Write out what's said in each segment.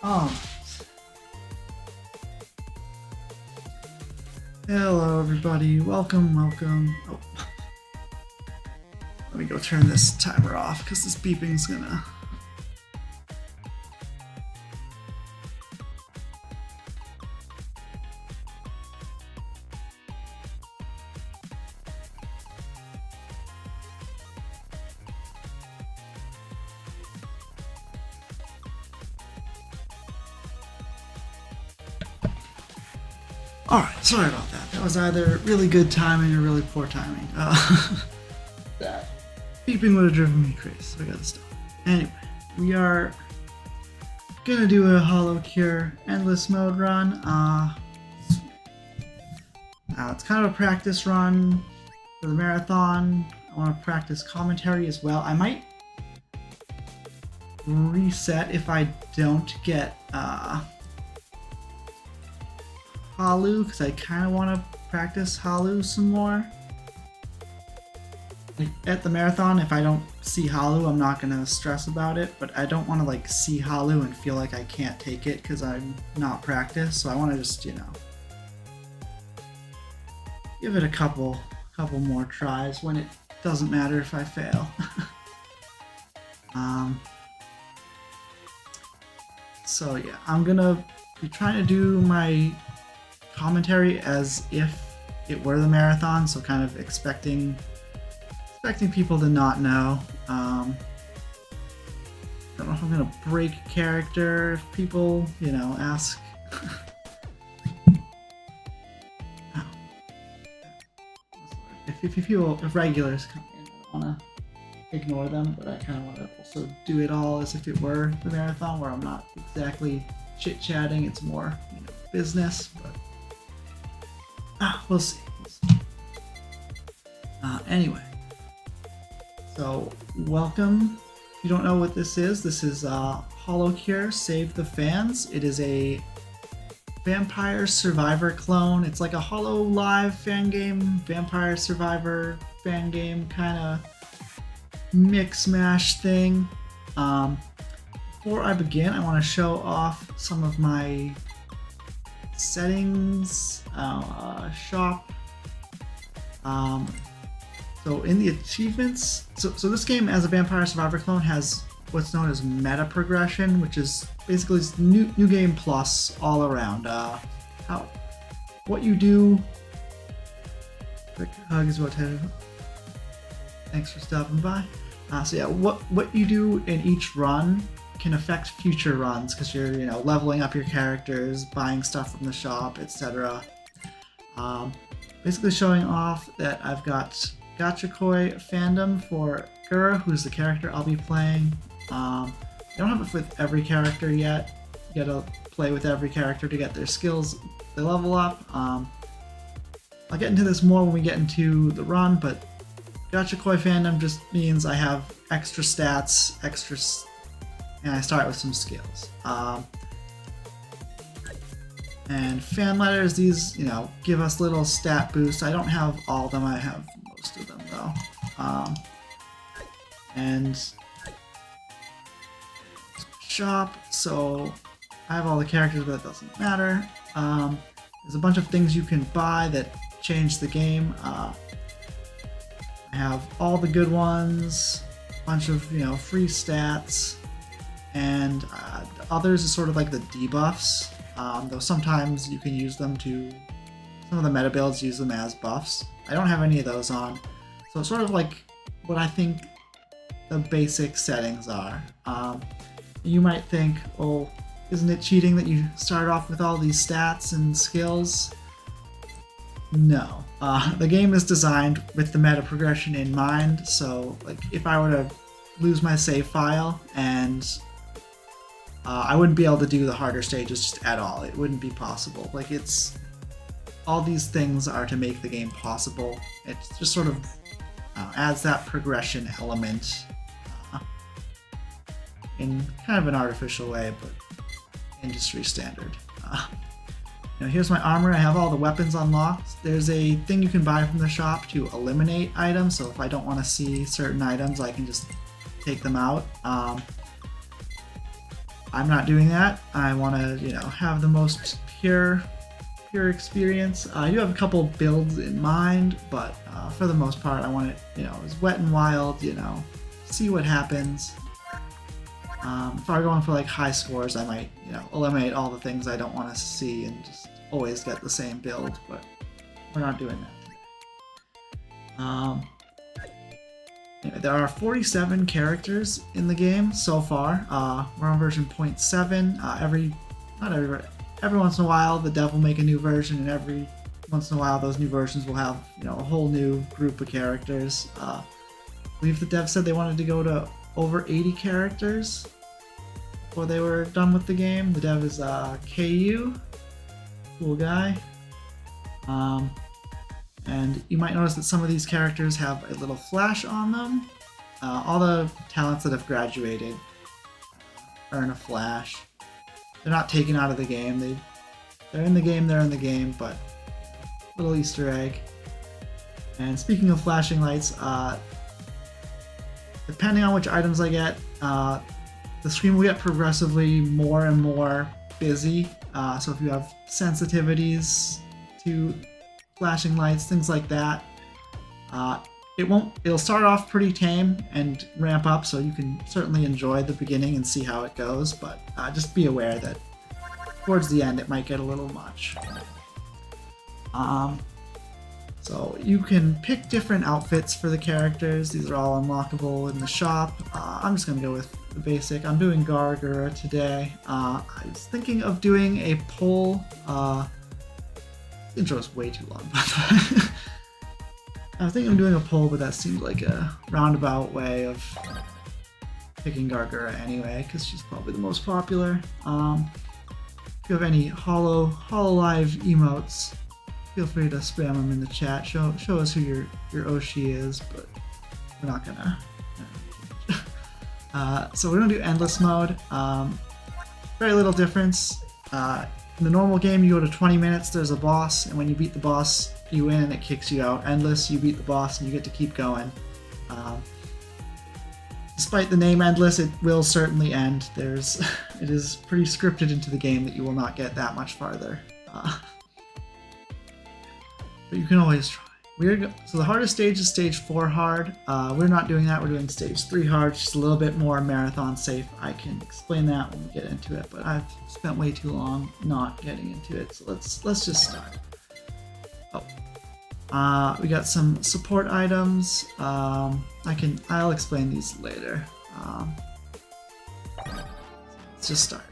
Oh. Hello everybody, welcome. Oh. Let me go turn this timer off because this beeping's gonna... Alright, sorry about that. That was either really good timing or really poor timing. That beeping would have driven me crazy, so I gotta stop. Anyway, we are gonna do a Holocure endless mode run. It's kind of a practice run for the marathon. I want to practice commentary as well. I might reset if I don't get Halu, because I kind of want to practice Halu some more. Like at the marathon, if I don't see Halu, I'm not gonna stress about it, but I don't want to like see Halu and feel like I can't take it because I'm not practiced. So I want to just, you know, give it a couple more tries when it doesn't matter if I fail. So yeah, I'm gonna be trying to do my commentary as if it were the marathon, so kind of expecting people to not know. Don't know if I'm gonna break character if people, you know, ask. If regulars come in, I don't want to ignore them, but I kind of want to also do it all as if it were the marathon, where I'm not exactly chit-chatting, it's more, you know, business, but we'll see. Anyway, so welcome. If you don't know what this is Holocure Save the Fans. It is a Vampire Survivor clone. It's like a Hololive fan game, Vampire Survivor fan game kind of mix mash thing. Before I begin, I want to show off some of my settings, shop. So in the achievements, so this game as a Vampire Survivor clone has what's known as meta progression, which is basically new game plus all around. What you do. Quick hug is what. Thanks for stopping by. So yeah, what you do in each run can affect future runs because you're, you know, leveling up your characters, buying stuff from the shop, etc. Basically showing off that I've got Gachakoi fandom for Gura, who's the character I'll be playing. I don't have it with every character yet. You gotta play with every character to get their skills, they level up. I'll get into this more when we get into the run, but Gachakoi fandom just means I have extra stats, and I start with some skills. And fan letters, these, you know, give us little stat boosts. I don't have all of them, I have most of them though. And shop, so I have all the characters, but that doesn't matter. There's a bunch of things you can buy that change the game. I have all the good ones, a bunch of, you know, free stats, and others is sort of like the debuffs, though sometimes you can use them to, some of the meta builds use them as buffs. I don't have any of those on, so it's sort of like what I think the basic settings are. You might think, oh, isn't it cheating that you start off with all these stats and skills? No. The game is designed with the meta progression in mind, so like if I were to lose my save file and I wouldn't be able to do the harder stages just at all. It wouldn't be possible. Like, it's, all these things are to make the game possible. It just sort of adds that progression element in kind of an artificial way, but industry standard. You know, here's my armor. I have all the weapons unlocked. There's a thing you can buy from the shop to eliminate items, so if I don't want to see certain items, I can just take them out. I'm not doing that. I want to, you know, have the most pure experience. I do have a couple builds in mind, but for the most part, I want it, you know, as wet and wild, you know, see what happens. If I were going for like high scores, I might, you know, eliminate all the things I don't want to see and just always get the same build, but we're not doing that. Anyway, there are 47 characters in the game so far. We're on version 0.7. Every once in a while, the dev will make a new version, and every once in a while, those new versions will have, you know, a whole new group of characters. I believe the dev said they wanted to go to over 80 characters before they were done with the game. The dev is KU, cool guy. And you might notice that some of these characters have a little flash on them. All the talents that have graduated earn a flash. They're not taken out of the game. They're in the game, but little Easter egg. And speaking of flashing lights, depending on which items I get, the screen will get progressively more and more busy. So if you have sensitivities to flashing lights, things like that, it'll start off pretty tame and ramp up, so you can certainly enjoy the beginning and see how it goes, but just be aware that towards the end it might get a little much. So you can pick different outfits for the characters. These are all unlockable in the shop. I'm just gonna go with the basic. I'm doing Gargura today. I was thinking of doing a poll. The intro is way too long, by the way. I was thinking of doing a poll, but that seemed like a roundabout way of picking Gargura anyway, because she's probably the most popular. If you have any Hololive emotes, feel free to spam them in the chat. Show us who your Oshi is, but we're not gonna. So we're gonna do endless mode. Very little difference. In the normal game, you go to 20 minutes, there's a boss, and when you beat the boss, you win and it kicks you out. Endless, you beat the boss and you get to keep going. Despite the name Endless, it will certainly end. It is pretty scripted into the game that you will not get that much farther. But you can always try. So the hardest stage is stage 4 hard. We're not doing that, we're doing stage 3 hard, just a little bit more marathon safe. I can explain that when we get into it, but I've spent way too long not getting into it, so let's just start. We got some support items. I'll explain these later. Let's just start.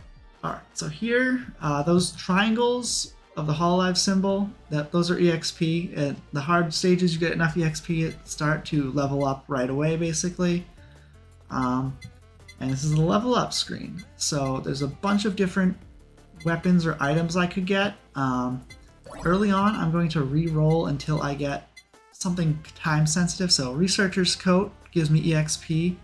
Alright, so here, those triangles of the Hololive symbol, those are EXP. At the hard stages, you get enough EXP at the start to level up right away, basically. And this is the level up screen. So there's a bunch of different weapons or items I could get. Early on, I'm going to re-roll until I get something time sensitive. So Researcher's Coat gives me EXP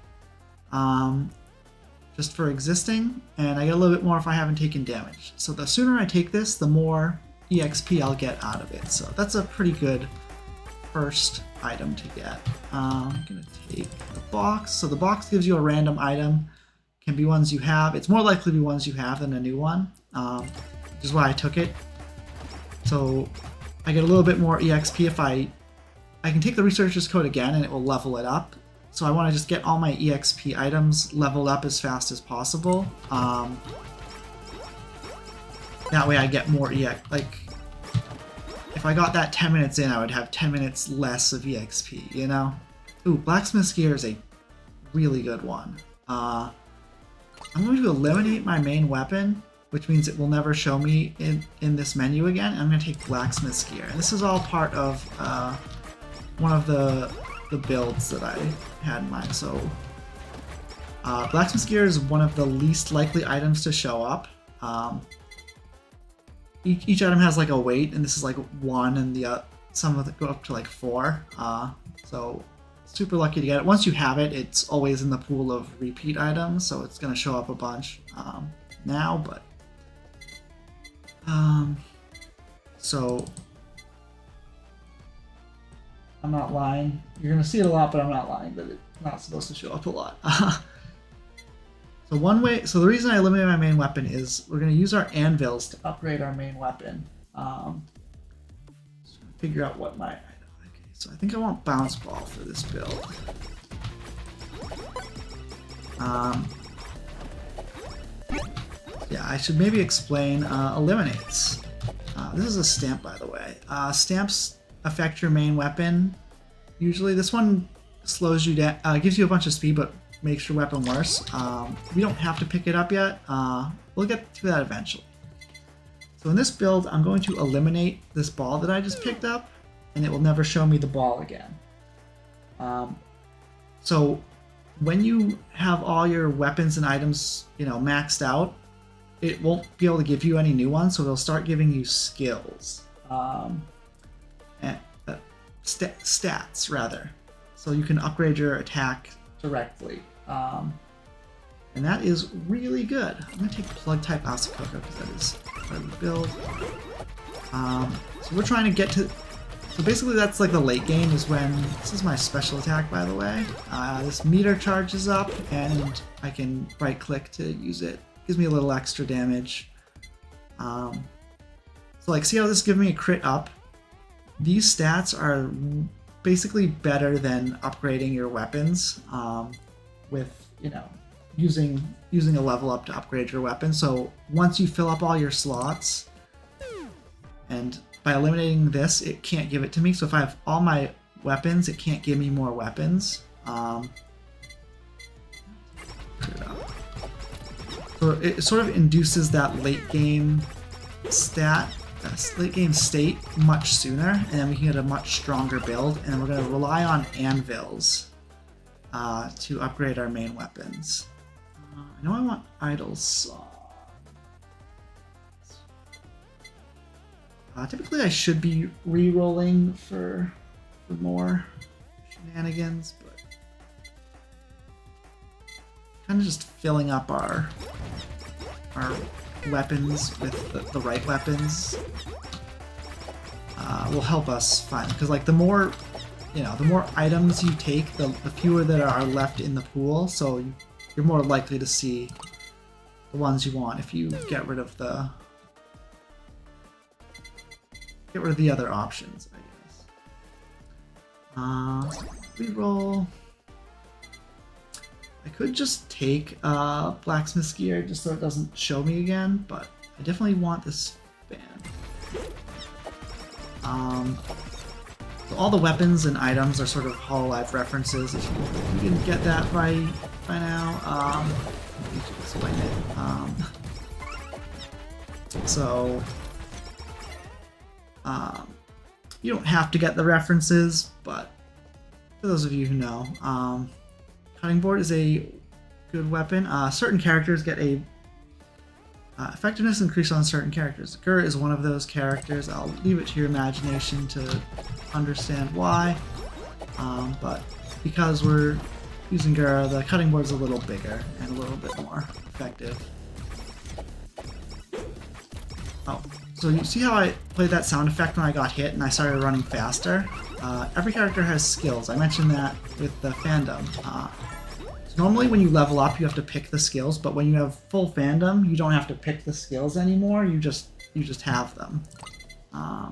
just for existing, and I get a little bit more if I haven't taken damage. So the sooner I take this, the more EXP I'll get out of it. So that's a pretty good first item to get. I'm gonna take the box. So the box gives you a random item. Can be ones you have. It's more likely to be ones you have than a new one, which is why I took it. So I get a little bit more EXP if I can take the Researcher's Code again and it will level it up. So I want to just get all my EXP items leveled up as fast as possible. That way I get more EXP. Like, if I got that 10 minutes in, I would have 10 minutes less of EXP, you know? Ooh, Blacksmith's Gear is a really good one. I'm going to eliminate my main weapon, which means it will never show me in this menu again. I'm going to take Blacksmith's Gear. And this is all part of one of the builds that I had in mind. So Blacksmith's Gear is one of the least likely items to show up. Each item has like a weight, and this is like 1, and some of them go up to like 4. So super lucky to get it. Once you have it, it's always in the pool of repeat items, so it's going to show up a bunch now, but so I'm not lying. You're going to see it a lot, but I'm not lying that it's not supposed to show up a lot. So so the reason I eliminated my main weapon is we're going to use our anvils to upgrade our main weapon. Figure out what my... Okay, so I think I want bounce ball for this build. Yeah, I should maybe explain eliminates. This is a stamp, by the way. Stamps affect your main weapon. Usually this one slows you down, gives you a bunch of speed, but makes your weapon worse. We don't have to pick it up yet. We'll get to that eventually. So in this build, I'm going to eliminate this ball that I just picked up, and it will never show me the ball again. So when you have all your weapons and items, maxed out, it won't be able to give you any new ones, so it'll start giving you skills. Stats, rather. So you can upgrade your attack directly. And that is really good. I'm going to take Plug type Asakoko because that is part of the build. So we're trying to get to... So basically that's like the late game is when... This is my special attack, by the way. This meter charges up and I can right click to use it. Gives me a little extra damage. So like, see how this is giving me a crit up? These stats are basically better than upgrading your weapons with, using a level up to upgrade your weapon. So once you fill up all your slots, and by eliminating this, it can't give it to me. So if I have all my weapons, it can't give me more weapons. So it sort of induces that late game state much sooner, and then we can get a much stronger build, and then we're going to rely on anvils to upgrade our main weapons. I know I want idle song. Typically I should be re-rolling for more shenanigans, but kind of just filling up our weapons with the right weapons will help us find, because like the more items you take, the fewer that are left in the pool, so you're more likely to see the ones you want if you get rid of the other options, I guess. Reroll. I could just take Blacksmith's Gear just so it doesn't show me again, but I definitely want this band. So all the weapons and items are sort of Hololive references. If you didn't get that by now, you should explain it. You don't have to get the references, but for those of you who know, Cutting Board is a good weapon. Certain characters get a effectiveness increase on certain characters. Gur is one of those characters. I'll leave it to your imagination to understand why. But because we're using Gur, the Cutting Board is a little bigger and a little bit more effective. Oh, so you see how I played that sound effect when I got hit and I started running faster? Every character has skills. I mentioned that with the fandom. So normally when you level up, you have to pick the skills, but when you have full fandom, you don't have to pick the skills anymore. You just have them. I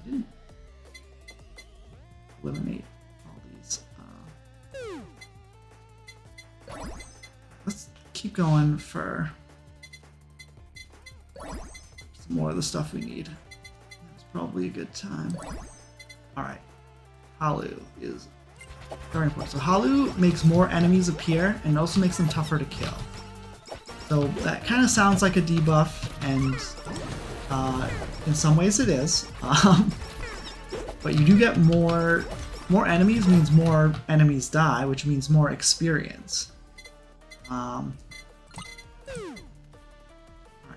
didn't eliminate all these. Let's keep going for some more of the stuff we need. It's probably a good time. Alright. Halu is very important. So Halu makes more enemies appear and also makes them tougher to kill. So that kind of sounds like a debuff, and in some ways it is. But you do get more enemies means more enemies die, which means more experience. Alright,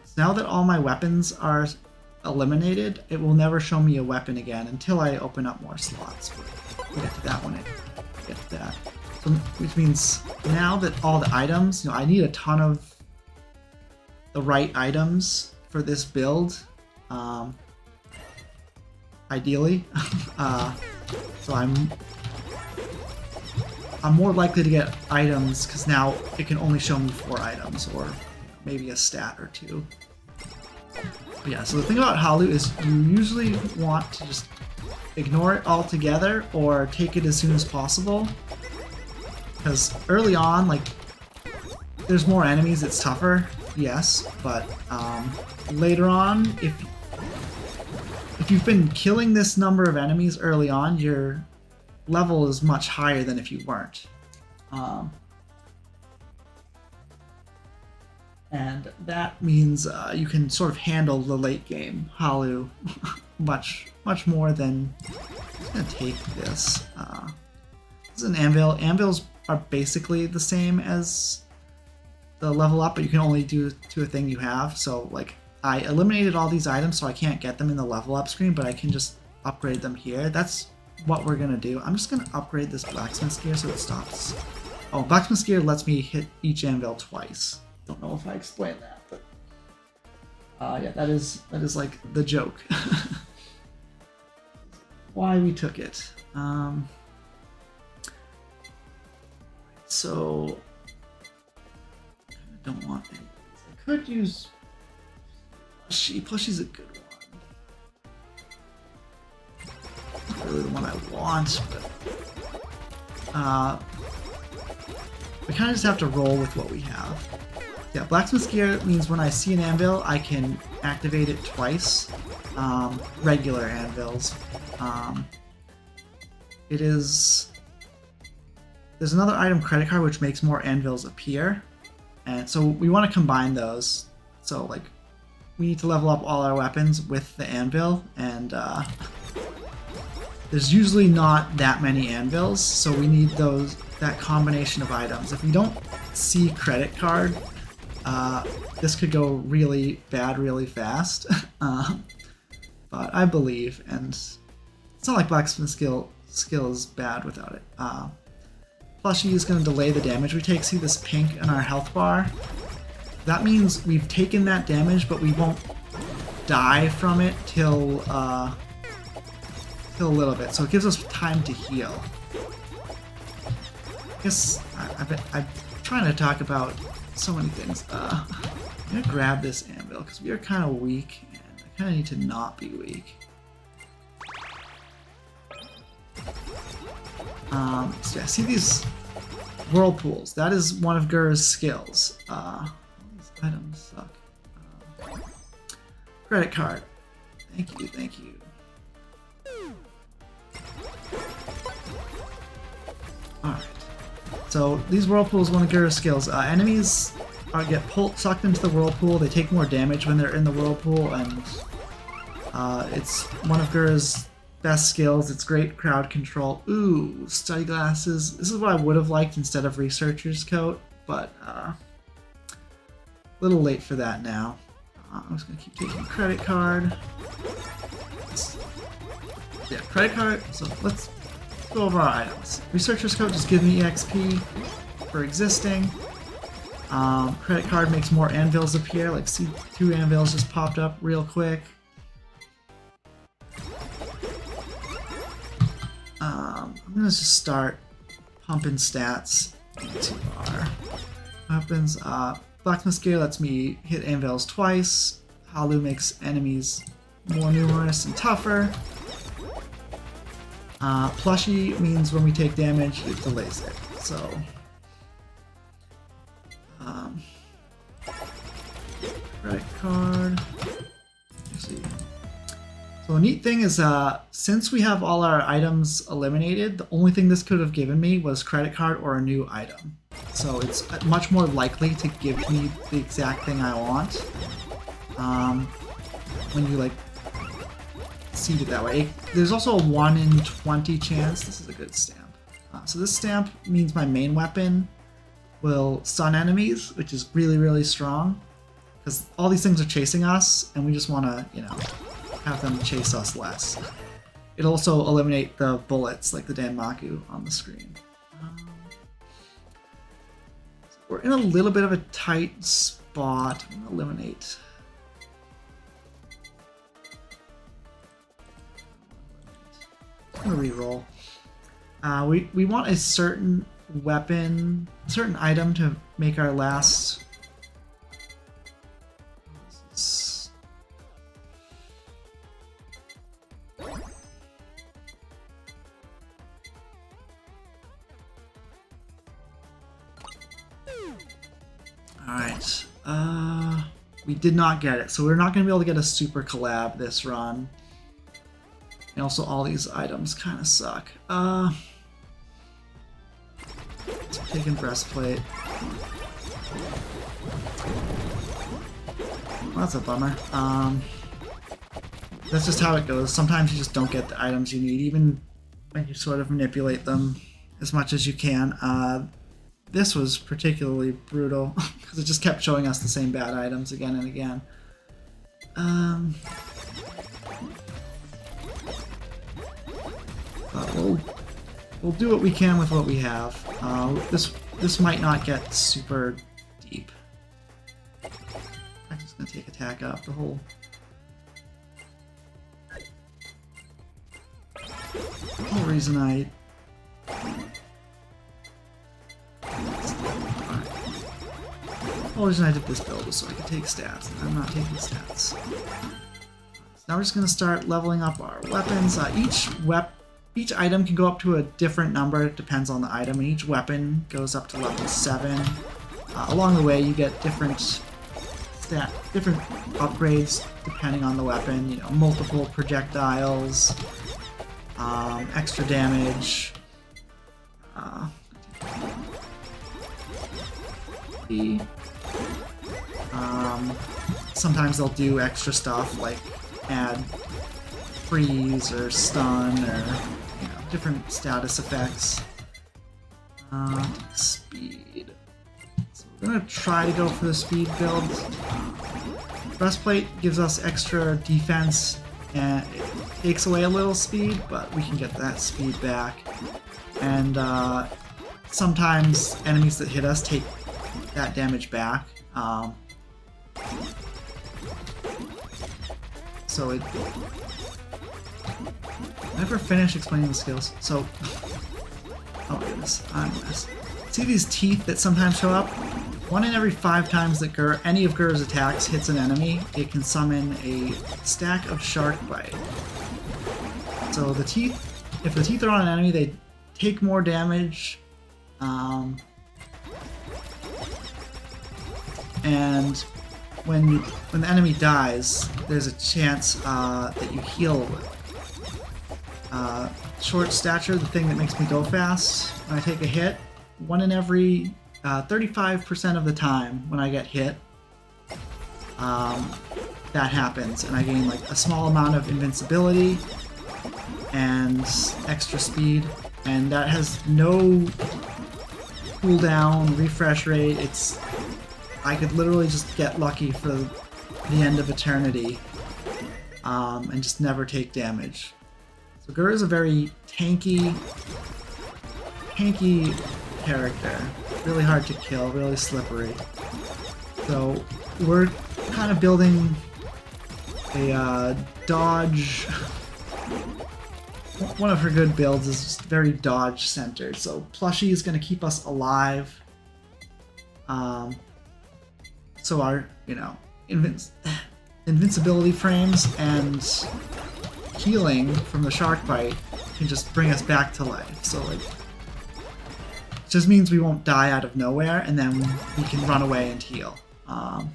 so now that all my weapons are eliminated, it will never show me a weapon again until I open up more slots. We'll get to that when I get to that. So, which means now that all the items, I need a ton of the right items for this build, ideally. So I'm more likely to get items because now it can only show me 4 items or maybe a stat or 2. But yeah, so the thing about Halu is you usually want to just ignore it altogether or take it as soon as possible. Because early on, like, there's more enemies, it's tougher, yes, but later on, if you've been killing this number of enemies early on, your level is much higher than if you weren't. And that means you can sort of handle the late game Halu much more than... I'm gonna take this. This is an anvil. Anvils are basically the same as the level up, but you can only do to a thing you have. So like I eliminated all these items so I can't get them in the level up screen, but I can just upgrade them here. That's what we're gonna do. I'm just gonna upgrade this blacksmith's gear so it stops. Oh, blacksmith's gear lets me hit each anvil twice. Don't know if I explained that, but yeah, that is like the joke. Why we took it. So I don't want any. I could use Plushie's a good one. Not really the one I want, but we kind of just have to roll with what we have. Yeah, blacksmith's gear means when I see an anvil, I can activate it twice. Regular anvils. There's another item, credit card, which makes more anvils appear, and so we want to combine those. So like, we need to level up all our weapons with the anvil, and there's usually not that many anvils, so we need that combination of items. If we don't see credit card, this could go really bad really fast. But I believe, and it's not like blacksmith skill is bad without it. Plushie is going to delay the damage we take. See this pink in our health bar? That means we've taken that damage, but we won't die from it till a little bit. So it gives us time to heal. I guess I'm trying to talk about so many things. I'm going to grab this anvil because we are kind of weak, and I kind of need to not be weak. So yeah, see these whirlpools? That is one of Gur's skills. These items suck. Credit card. Thank you, thank you. Alright. So these whirlpools, one of Gur's skills. Enemies get sucked into the whirlpool. They take more damage when they're in the whirlpool, and it's one of Gur's best skills. It's great crowd control. Ooh, study glasses. This is what I would have liked instead of researcher's coat, but a little late for that now. I'm just gonna keep taking credit card. Yeah, credit card. So let's go over our items. Researcher's coat just gives me EXP for existing. Credit card makes more anvils appear. Like, see, 2 anvils just popped up real quick. I'm gonna just start pumping stats into our weapons. Blacksmith's gear lets me hit anvils twice. Halu makes enemies more numerous and tougher. Plushie means when we take damage, it delays it. So, credit card. Let's see. So a neat thing is, since we have all our items eliminated, the only thing this could have given me was credit card or a new item. So it's much more likely to give me the exact thing I want when you like seed it that way. There's also a 1 in 20 chance. This is a good stamp. So this stamp means my main weapon will stun enemies, which is really, really strong, because all these things are chasing us, and we just want to, you know, have them chase us less. It'll also eliminate the bullets, like the Danmaku on the screen. So we're in a little bit of a tight spot. I'm gonna eliminate. I'm gonna reroll. We want a certain weapon, a certain item to make our last. Alright, we did not get it, so we're not going to be able to get a super collab this run. And also all these items kind of suck. Taking breastplate. Well, that's a bummer. That's just how it goes. Sometimes you just don't get the items you need, even when you sort of manipulate them as much as you can. This was particularly brutal because it just kept showing us the same bad items again and again. But we'll do what we can with what we have. This might not get super deep. I'm just gonna take attack up the whole reason I. The whole reason I did this build was so I could take stats, and I'm not taking stats. So now we're just going to start leveling up our weapons. Each item can go up to a different number, it depends on the item, and each weapon goes up to level 7. Along the way you get different upgrades depending on the weapon, you know, multiple projectiles, extra damage, sometimes they'll do extra stuff like add freeze or stun or, you know, different status effects. Speed. So we're gonna try to go for the speed build. Breastplate gives us extra defense and it takes away a little speed, but we can get that speed back. And sometimes enemies that hit us take that damage back. So it never finished explaining the skills. So, oh my goodness, I'm a mess. See these teeth that sometimes show up? 1 in every 5 times that any of Gur's attacks hits an enemy, it can summon a stack of shark bite. So the teeth, if the teeth are on an enemy, they take more damage. And when the enemy dies, there's a chance that you heal. Short stature, the thing that makes me go fast, when I take a hit, 1 in every 35% of the time when I get hit, that happens, and I gain like a small amount of invincibility and extra speed, and that has no cooldown, refresh rate. I could literally just get lucky for the end of eternity and just never take damage. So Gur is a very tanky character. Really hard to kill, really slippery. So we're kind of building a dodge. One of her good builds is just very dodge centered. So Plushie is going to keep us alive. So our, you know, invincibility frames and healing from the shark bite can just bring us back to life. So like, it just means we won't die out of nowhere, and then we can run away and heal. That's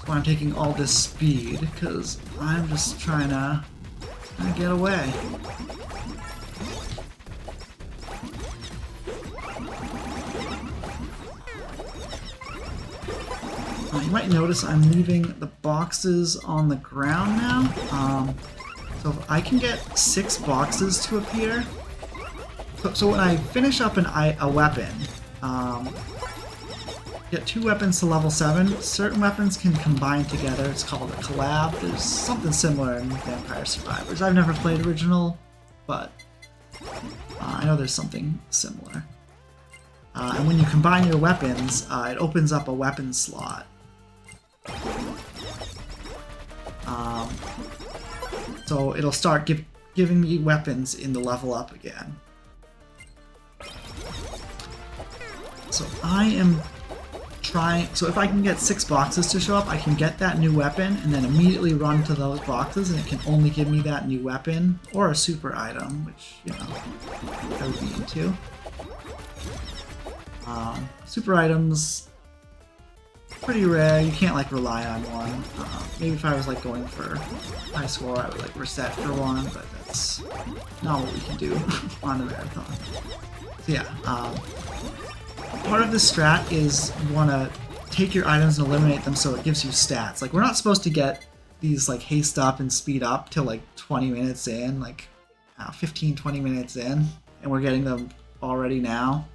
why I'm taking all this speed, because I'm just trying to get away. You might notice I'm leaving the boxes on the ground now. So if I can get 6 boxes to appear. So when I finish up a weapon, get 2 weapons to level 7, certain weapons can combine together. It's called a collab. There's something similar in Vampire Survivors. I've never played original, but I know there's something similar. And when you combine your weapons, it opens up a weapon slot. So it'll start giving me weapons in the level up again. So I am trying. So if I can get 6 boxes to show up, I can get that new weapon and then immediately run to those boxes, and it can only give me that new weapon or a super item, which, you know, I would be into. Super items, pretty rare. You can't like rely on one. Maybe if I was like going for high score, I would like reset for one, but that's not what we can do on a marathon. So yeah, part of this strat is you want to take your items and eliminate them so it gives you stats. Like, we're not supposed to get these like haste up and speed up till like 20 minutes in, like 15-20 minutes in, and we're getting them already now.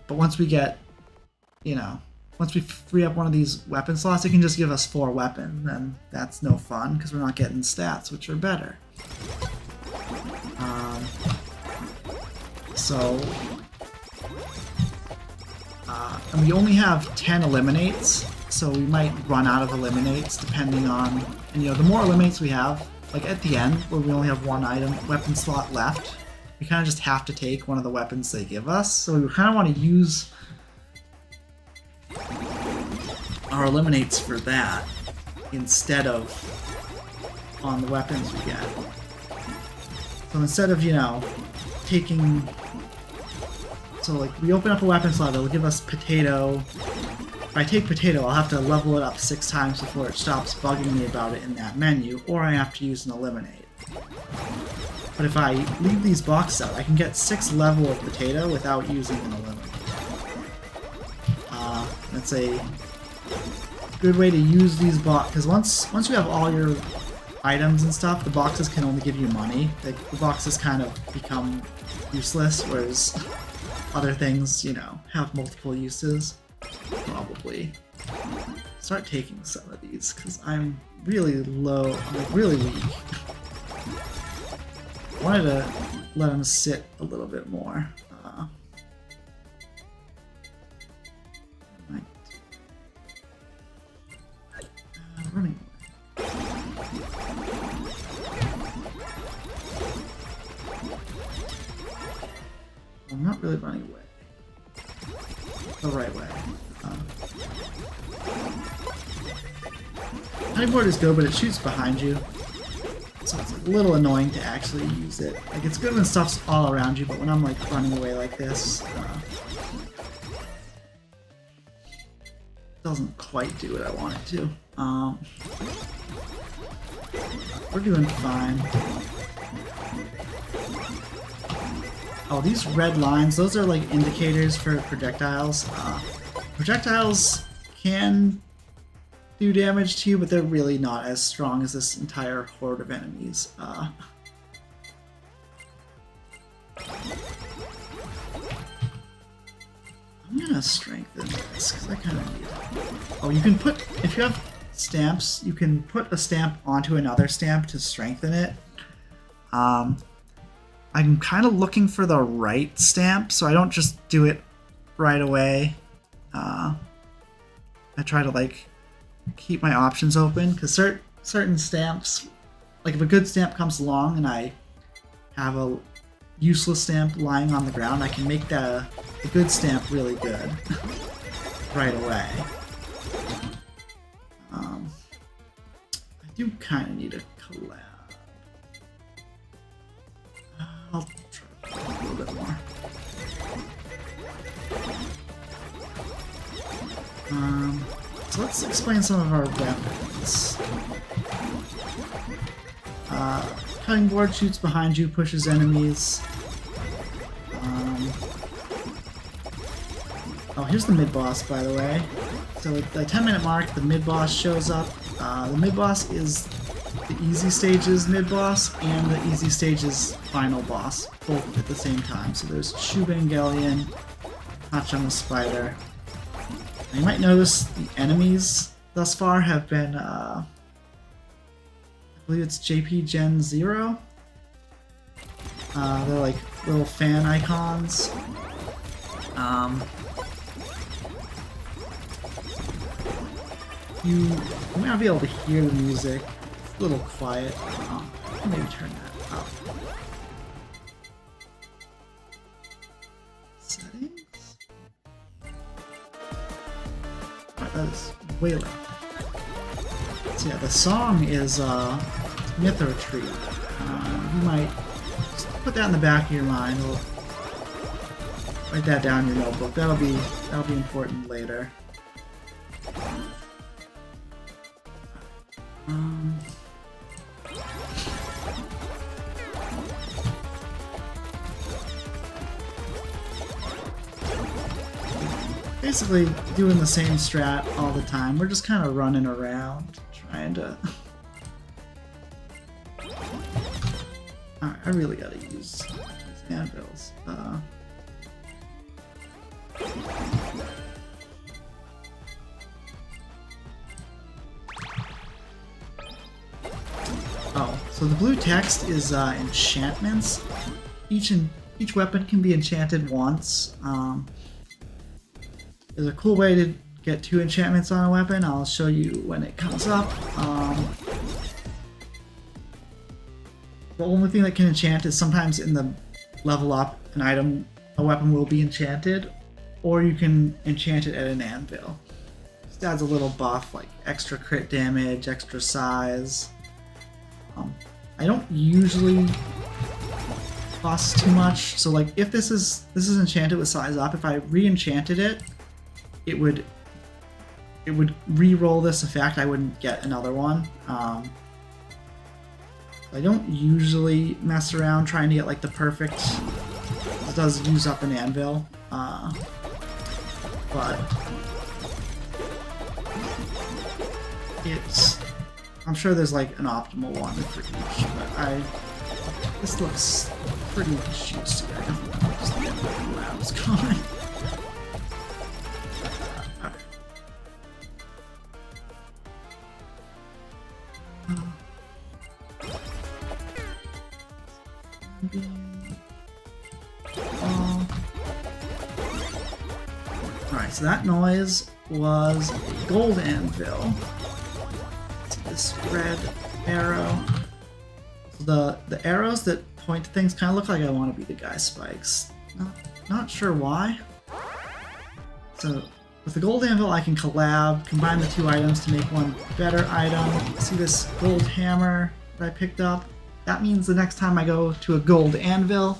But once we get, you know, once we free up one of these weapon slots, it can just give us 4 weapons, and that's no fun because we're not getting stats, which are better. And we only have 10 eliminates, so we might run out of eliminates depending on, and you know, the more eliminates we have, like at the end where we only have 1 weapon slot left, we kind of just have to take one of the weapons they give us. So we kind of want to use our eliminates for that instead of on the weapons we get. So instead of, you know, taking... So like we open up a weapon slot, it'll give us potato. If I take potato, I'll have to level it up 6 times before it stops bugging me about it in that menu, or I have to use an eliminate. But if I leave these boxes out, I can get 6 level of potato without using an eliminate. That's a good way to use these boxes, because once you have all your items and stuff, the boxes can only give you money. The boxes kind of become useless, whereas other things, you know, have multiple uses. Probably start taking some of these, because I'm really low, I'm like really weak. I wanted to let them sit a little bit more. Running away. I'm not really running away. The right way. Honeyboard is good, but it shoots behind you. So it's a little annoying to actually use it. Like, it's good when stuff's all around you, but when I'm like running away like this, it doesn't quite do what I want it to. We're doing fine. Oh, these red lines, those are like indicators for projectiles. Projectiles can do damage to you, but they're really not as strong as this entire horde of enemies. I'm gonna strengthen this, because I kind of need it. Oh, you can put, if you have stamps, you can put a stamp onto another stamp to strengthen it. I'm kind of looking for the right stamp, so I don't just do it right away. I try to like keep my options open, because certain stamps, like if a good stamp comes along and I have a useless stamp lying on the ground, I can make the good stamp really good right away. I do kind of need a collab. I'll try a little bit more. So let's explain some of our weapons. Cutting board shoots behind you, pushes enemies. Oh, here's the mid-boss, by the way. So at the 10-minute mark, the mid-boss shows up. The mid-boss is the easy stage's mid-boss and the easy stage's final boss, both at the same time. So there's Shubangelion, Hachama Spider. You might notice the enemies thus far have been, I believe it's JP Gen 0. They're like little fan icons. You might not be able to hear the music. It's a little quiet. I'll maybe turn that up. Settings? that is way loud. So yeah, the song is Myth or Tree. You might just put that in the back of your mind. We'll write that down in your notebook. That'll be important later. Basically doing the same strat all the time. We're just kind of running around trying to... Alright, I really gotta use these anvils. Oh, so the blue text is enchantments. Each weapon can be enchanted once. There's a cool way to get 2 enchantments on a weapon. I'll show you when it comes up. The only thing that can enchant is sometimes in the level up a weapon will be enchanted, or you can enchant it at an anvil. This adds a little buff, like extra crit damage, extra size. I don't usually fuss too much, so like if this is enchanted with size up, if I re-enchanted it, it would re-roll this effect. I wouldn't get another one. I don't usually mess around trying to get like the perfect. It does use up an anvil, but I'm sure there's like an optimal one for each. But this looks pretty juicy. I don't know, just get where I was going. Alright, so that noise was a gold anvil. See this red arrow. So the arrows that point to things kind of look like I want to be the guy's spikes. Not sure why. So with the gold anvil I can combine the 2 items to make one better item. See this gold hammer that I picked up? That means the next time I go to a gold anvil,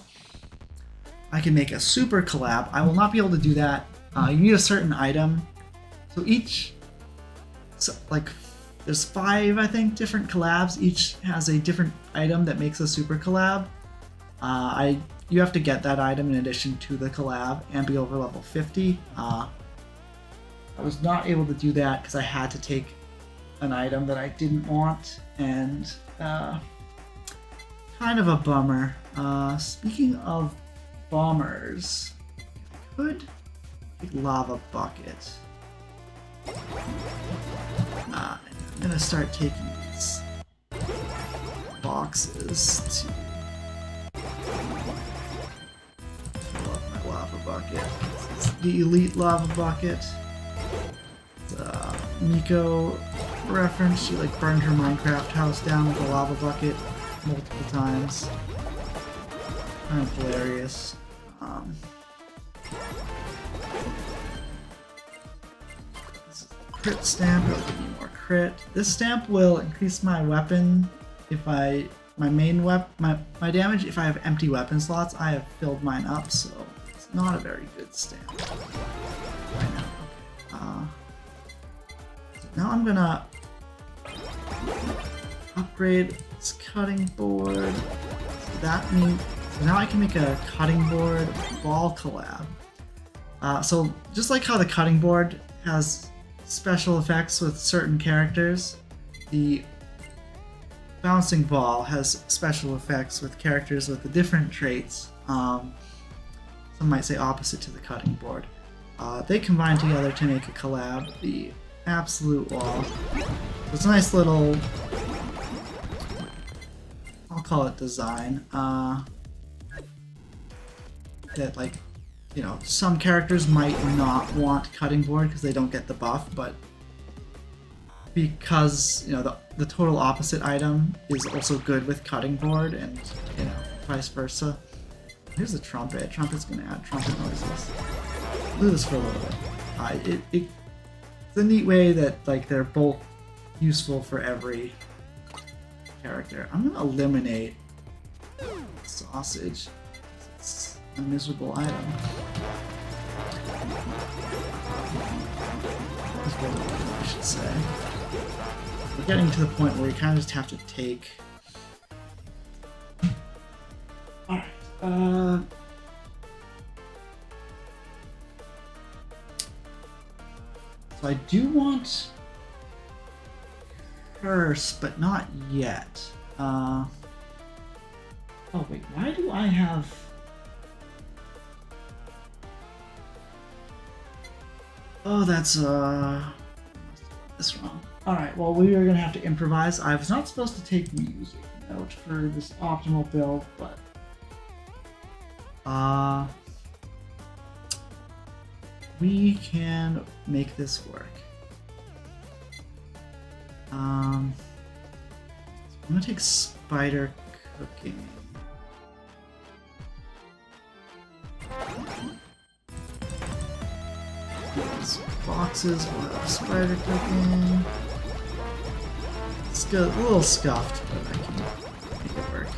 I can make a super collab. I will not be able to do that. You need a certain item. So there's 5, I think, different collabs. Each has a different item that makes a super collab. You have to get that item in addition to the collab and be over level 50. I was not able to do that because I had to take an item that I didn't want, and kind of a bummer. Speaking of bombers, I could take lava bucket. I'm gonna start taking these boxes to fill up my lava bucket. This is the elite lava bucket. It's a Miko reference. She like burned her Minecraft house down with a lava bucket multiple times. Kind of hilarious. This is a crit stamp. It'll give me more crit. This stamp will increase my weapon if my damage if I have empty weapon slots. I have filled mine up, so it's not a very good stamp right now. Okay. So now I'm gonna upgrade this cutting board. So that means now I can make a cutting board ball collab. So just like how the cutting board has special effects with certain characters, the bouncing ball has special effects with characters with the different traits. Some might say opposite to the cutting board. They combine together to make a collab, the absolute wall. It's a nice little, I'll call it design. That, like, you know, some characters might not want cutting board because they don't get the buff, but because, you know, the total opposite item is also good with cutting board, and, you know, vice versa. Here's the trumpet. Trumpet's gonna add trumpet noises. Do this for a little bit. It's It's a neat way that like they're both useful for every character. I'm gonna eliminate sausage. It's a miserable item. I should say. We're getting to the point where you kind of just have to take. All right. So I do want Curse, but not yet. Oh wait, why do I have? Oh, that's this wrong. All right, well we are gonna have to improvise. I was not supposed to take music note for this optimal build, but we can make this work. I'm gonna take spider cooking. These boxes will have spider cooking. It's good, a little scuffed, but I can make it work.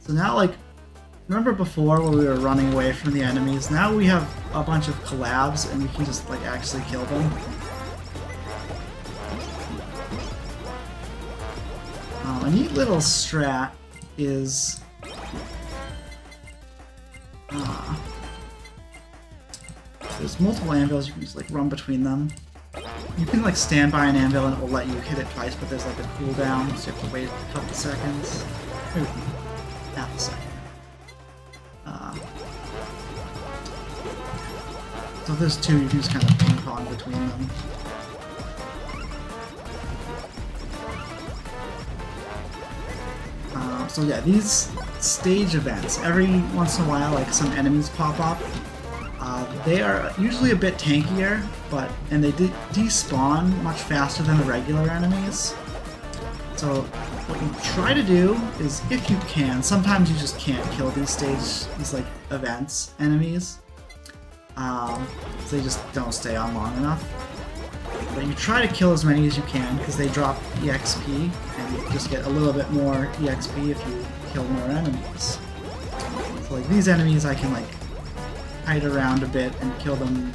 So now, like, remember before when we were running away from the enemies? Now we have a bunch of collabs and we can just, like, actually kill them. A neat little strat is there's multiple anvils, you can just like run between them. You can like stand by an anvil and it will let you hit it twice, but there's like a cooldown, so you have to wait a couple seconds. Maybe half a second. So if there's two, you can just kind of ping pong between them. So yeah, these stage events, every once in a while, like some enemies pop up. They are usually a bit tankier, and they despawn much faster than the regular enemies. So what you try to do is, if you can, sometimes you just can't kill these like events enemies. They just don't stay on long enough. But you try to kill as many as you can because they drop EXP, and you just get a little bit more EXP if you kill more enemies. So like these enemies I can like hide around a bit and kill them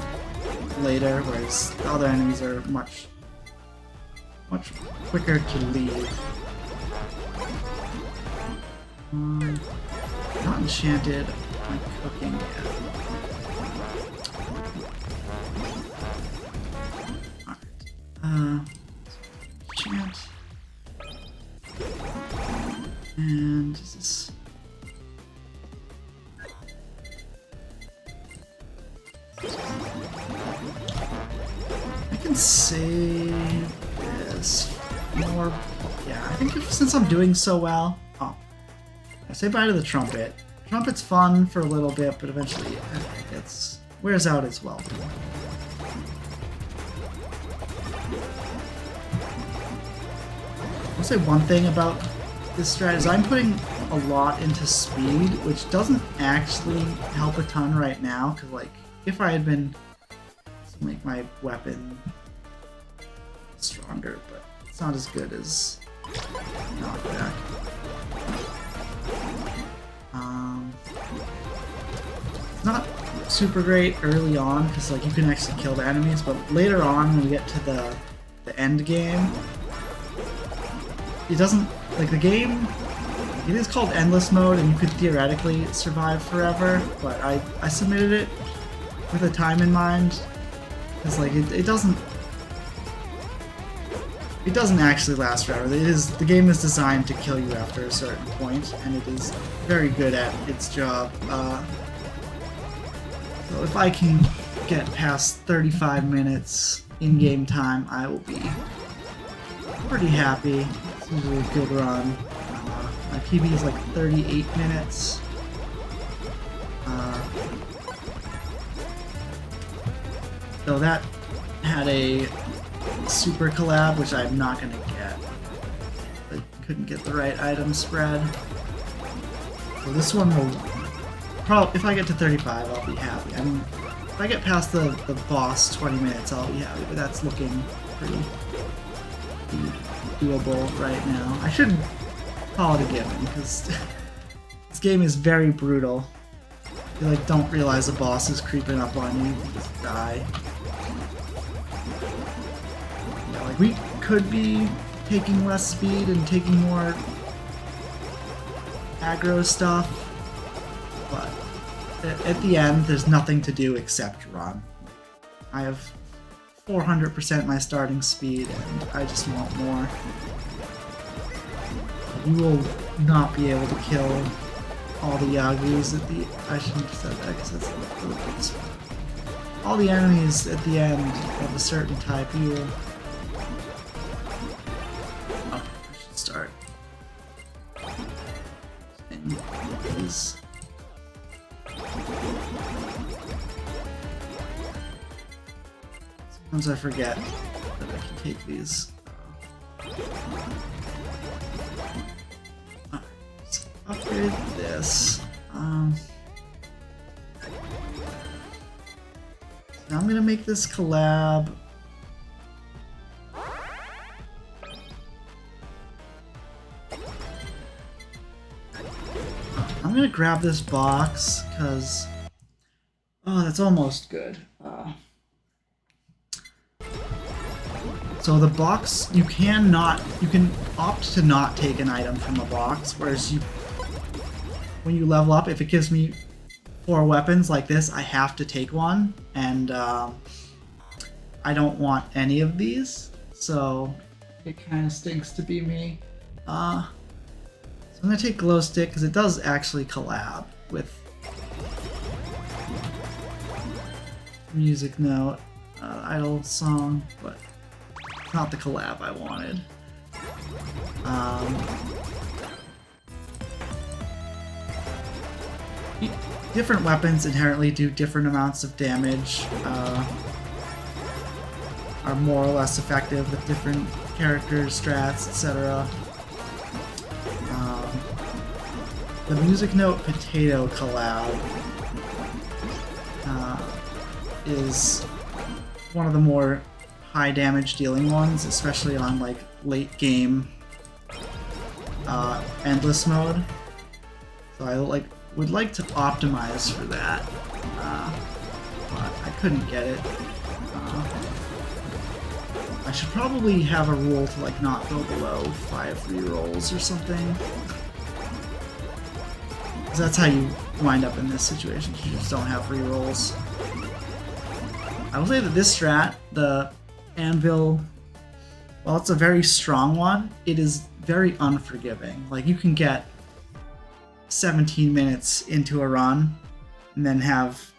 later, whereas the other enemies are much quicker to leave. Not enchanted on cooking yet. Enchant. And is this? I can save this more. Yeah, I think since I'm doing so well. Oh, I say bye to the trumpet. Trumpet's fun for a little bit, but eventually it wears out as well. I'll say one thing about this strat is I'm putting a lot into speed, which doesn't actually help a ton right now, because like if I had been to make my weapon stronger, but it's not as good as knockback. Not super great early on because like you can actually kill the enemies, but later on when we get to the end game, it doesn't, like the game, it is called endless mode and you could theoretically survive forever, but I submitted it with a time in mind because like it doesn't actually last forever. The game is designed to kill you after a certain point, and it is very good at its job. So if I can get past 35 minutes in-game time, I will be pretty happy. It's usually a good run. My PB is like 38 minutes. So that had a super collab, which I'm not gonna get. I couldn't get the right item spread. So this one will probably, if I get to 35, I'll be happy. I mean, if I get past the boss 20 minutes, I'll be happy, but that's looking pretty doable right now. I shouldn't call it a given, because this game is very brutal. You like don't realize the boss is creeping up on you, you just die. Yeah, like we could be taking less speed and taking more aggro stuff, but at the end there's nothing to do except run. I have 400% my starting speed and I just want more. You will not be able to kill all the Yagus at the... I shouldn't have said that because that's the biggest one. All the enemies at the end of a certain type, you will... Oh, I should start. These. Sometimes I forget that I can take these. Let's upgrade this. Now I'm gonna make this collab. I'm gonna grab this box because that's almost good. So the box, you can opt to not take an item from a box, whereas when you level up, if it gives me 4 weapons like this, I have to take one, and I don't want any of these, so it kind of stinks to be me. So I'm gonna take Glow Stick because it does actually collab with Music Note, Idle Song, but not the collab I wanted. Different weapons inherently do different amounts of damage, are more or less effective with different characters, strats, etc. The Music Note Potato collab is one of the more high damage dealing ones, especially on like late game endless mode. So I would like to optimize for that, but I couldn't get it. I should probably have a rule to like not go below 5 rerolls or something. Because that's how you wind up in this situation. You just don't have rerolls. I will say that this strat, the Anvil, while it's a very strong one, it is very unforgiving. Like you can get 17 minutes into a run and then have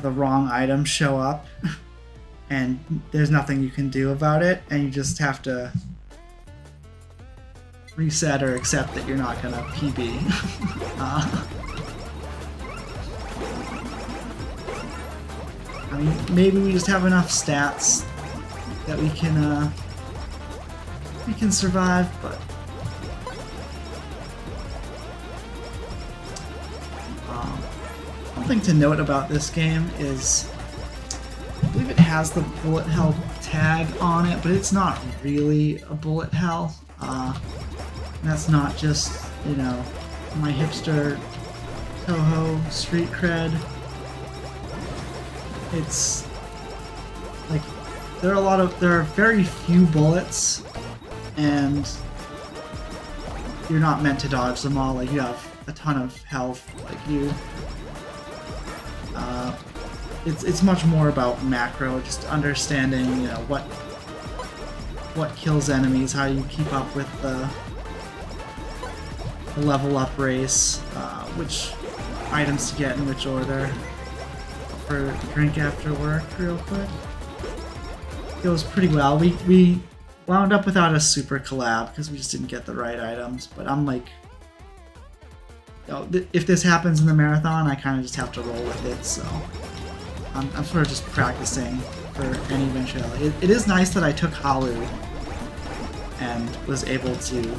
the wrong item show up and there's nothing you can do about it, and you just have to reset or accept that you're not gonna PB. I mean, maybe we just have enough stats that we can survive, but something to note about this game is I believe it has the bullet hell tag on it, but it's not really a bullet hell. And that's not just, you know, my hipster Toho street cred. It's like there are very few bullets, and you're not meant to dodge them all. Like you have a ton of health, like you. It's much more about macro, just understanding, you know, what kills enemies, how you keep up with the level up race, which items to get in which order. For a drink after work, real quick. Goes pretty well. We wound up without a super collab because we just didn't get the right items. But I'm like, you know, if this happens in the marathon, I kind of just have to roll with it. So I'm sort of just practicing for any eventuality. It is nice that I took Halu and was able to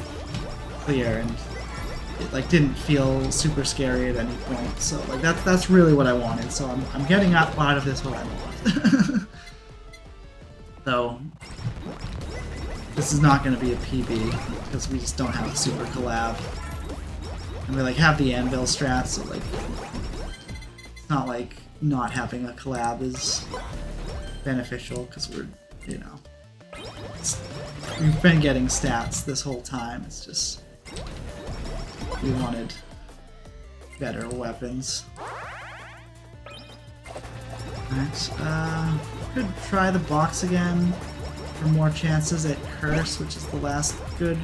clear, and it like didn't feel super scary at any point. So like that's really what I wanted. So I'm getting out of this what I want. So this is not going to be a PB because we just don't have a super collab, and we like have the anvil strat. So like it's not like not having a collab is beneficial because we're, you know, we've been getting stats this whole time. It's just we wanted better weapons. Alright, could try the box again for more chances at Curse, which is the last good.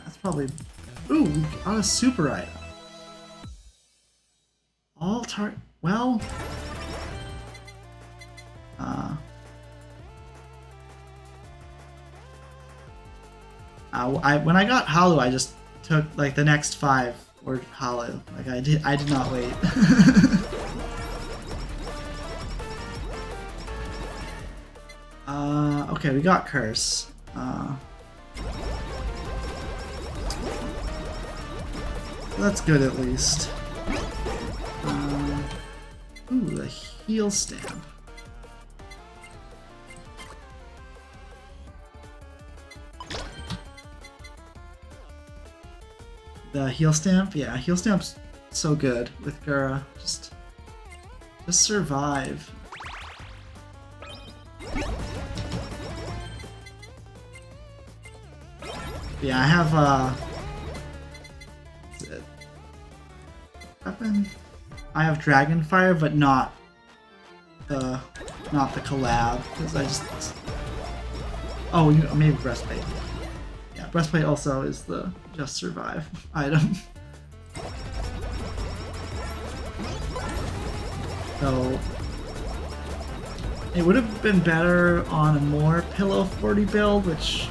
That's probably. Ooh, we got a super item. All target. Well. When I got Halu, I just took like the next 5 were Halu. Like I did not wait. Okay, we got Curse. That's good at least. Ooh, the heal stamp. The heal stamp? Yeah, heal stamp's so good with Gura. Just survive. Yeah, I have is it weapon? I have Dragonfire, but not the collab because I just. Oh, maybe Breastplate. Yeah, Breastplate also is the just survive item. So it would have been better on a more Pillow 40 build, which.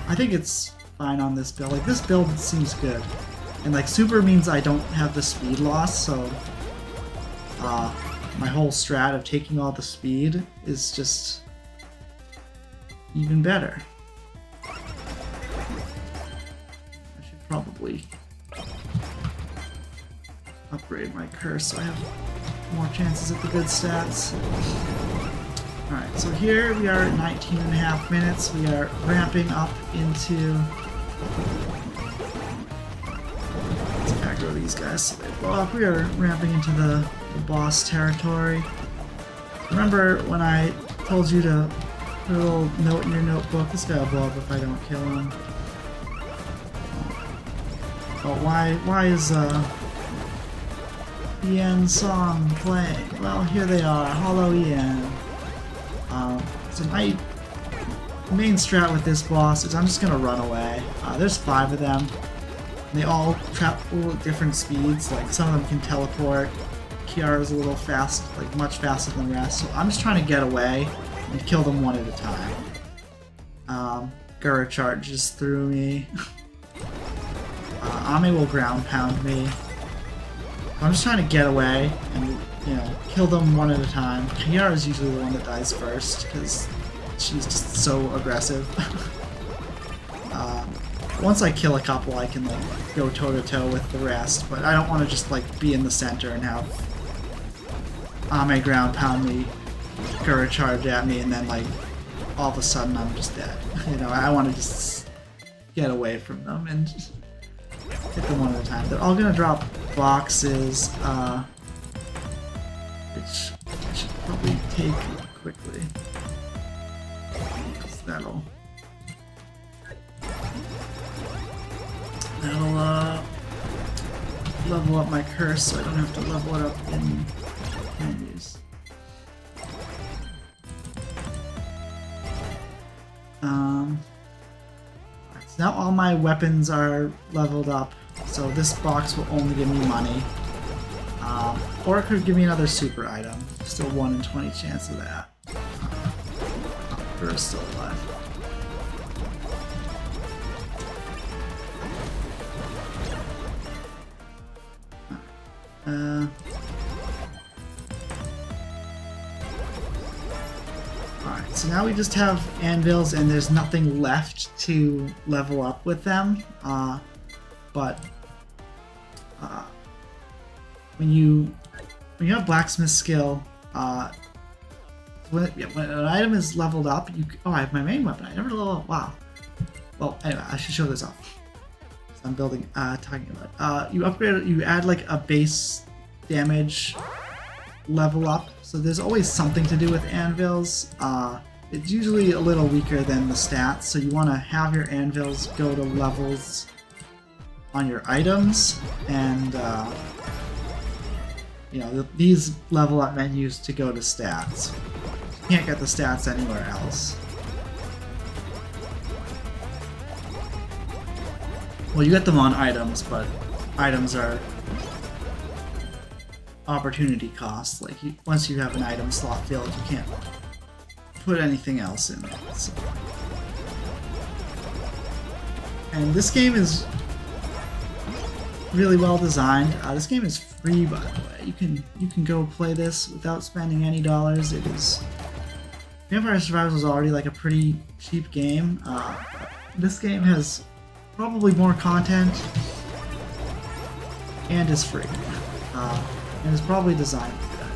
I think it's fine on this build. Like, this build seems good. And, like, super means I don't have the speed loss, so my whole strat of taking all the speed is just even better. I should probably upgrade my curse so I have more chances at the good stats. Alright, so here we are at 19.5 minutes. We are ramping up into... Let's aggro these guys so they blow up. We are ramping into the boss territory. Remember when I told you to put a little note in your notebook? This guy will blow up if I don't kill him. Oh, why is the end song playing? Well, here they are, Hollow EN. So my main strat with this boss is I'm just gonna run away. There's 5 of them. And they all travel at different speeds. Like some of them can teleport. Kiara's a little fast, like much faster than the rest. So I'm just trying to get away and kill them one at a time. Gura charges through me. Ame will ground pound me. I'm just trying to get away and, you know, kill them one at a time. Kiara is usually the one that dies first because she's just so aggressive. Once I kill a couple, I can like go toe to toe with the rest, but I don't want to just like be in the center and have Ame ground pound me, Gura charge at me, and then like all of a sudden I'm just dead. You know, I want to just get away from them and just hit them one at a time. They're all gonna drop boxes, which I should probably take quickly. That'll level up my curse so I don't have to level it up in menus. So now all my weapons are leveled up, so this box will only give me money. Or it could give me another super item. Still 1 in 20 chance of that. We're still alive. Alright. So now we just have anvils and there's nothing left to level up with them. But when you have blacksmith skill, when an item is leveled up, I have my main weapon. I never level up. Wow. Well, anyway, I should show this off. So I'm building, talking about. You upgrade it. You add like a base damage level up. So there's always something to do with anvils. It's usually a little weaker than the stats. So you want to have your anvils go to levels on your items, and these level up menus to go to stats. You can't get the stats anywhere else. Well, you get them on items, but items are opportunity cost. Like once you have an item slot filled, you can't put anything else in it. So. And this game is really well designed. This game is free, by the way. You can go play this without spending any dollars. It is. Vampire Survivor was already like a pretty cheap game. This game has probably more content and is free. And is probably designed for that.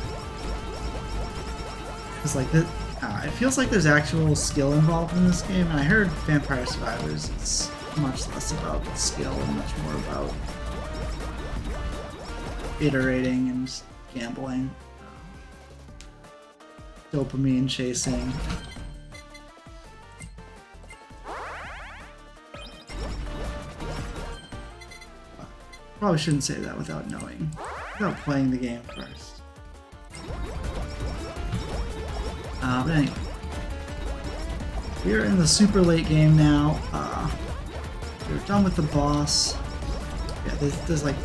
It's like it feels like there's actual skill involved in this game. And I heard Vampire Survivors it's much less about skill and much more about iterating and gambling, dopamine chasing. Probably shouldn't say that without playing the game first. But anyway, we're in the super late game now. We're done with the boss. Yeah, there's like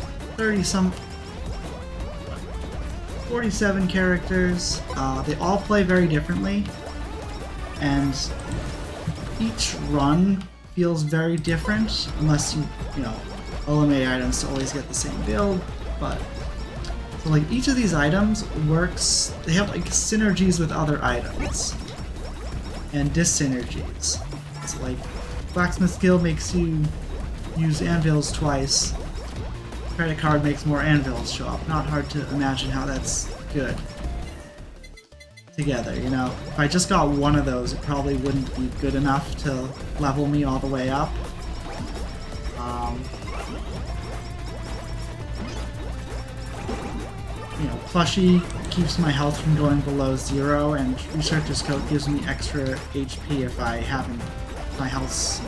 47 characters. They all play very differently, and each run feels very different unless you eliminate items to always get the same build. But so like each of these items works. They have like synergies with other items and dyssynergies. It's like blacksmith skill makes you use anvils twice. Credit card makes more anvils show up. Not hard to imagine how that's good together, If I just got one of those, it probably wouldn't be good enough to level me all the way up. Plushie keeps my health from going below 0, and Researcher's Coat gives me extra HP if I haven't my health's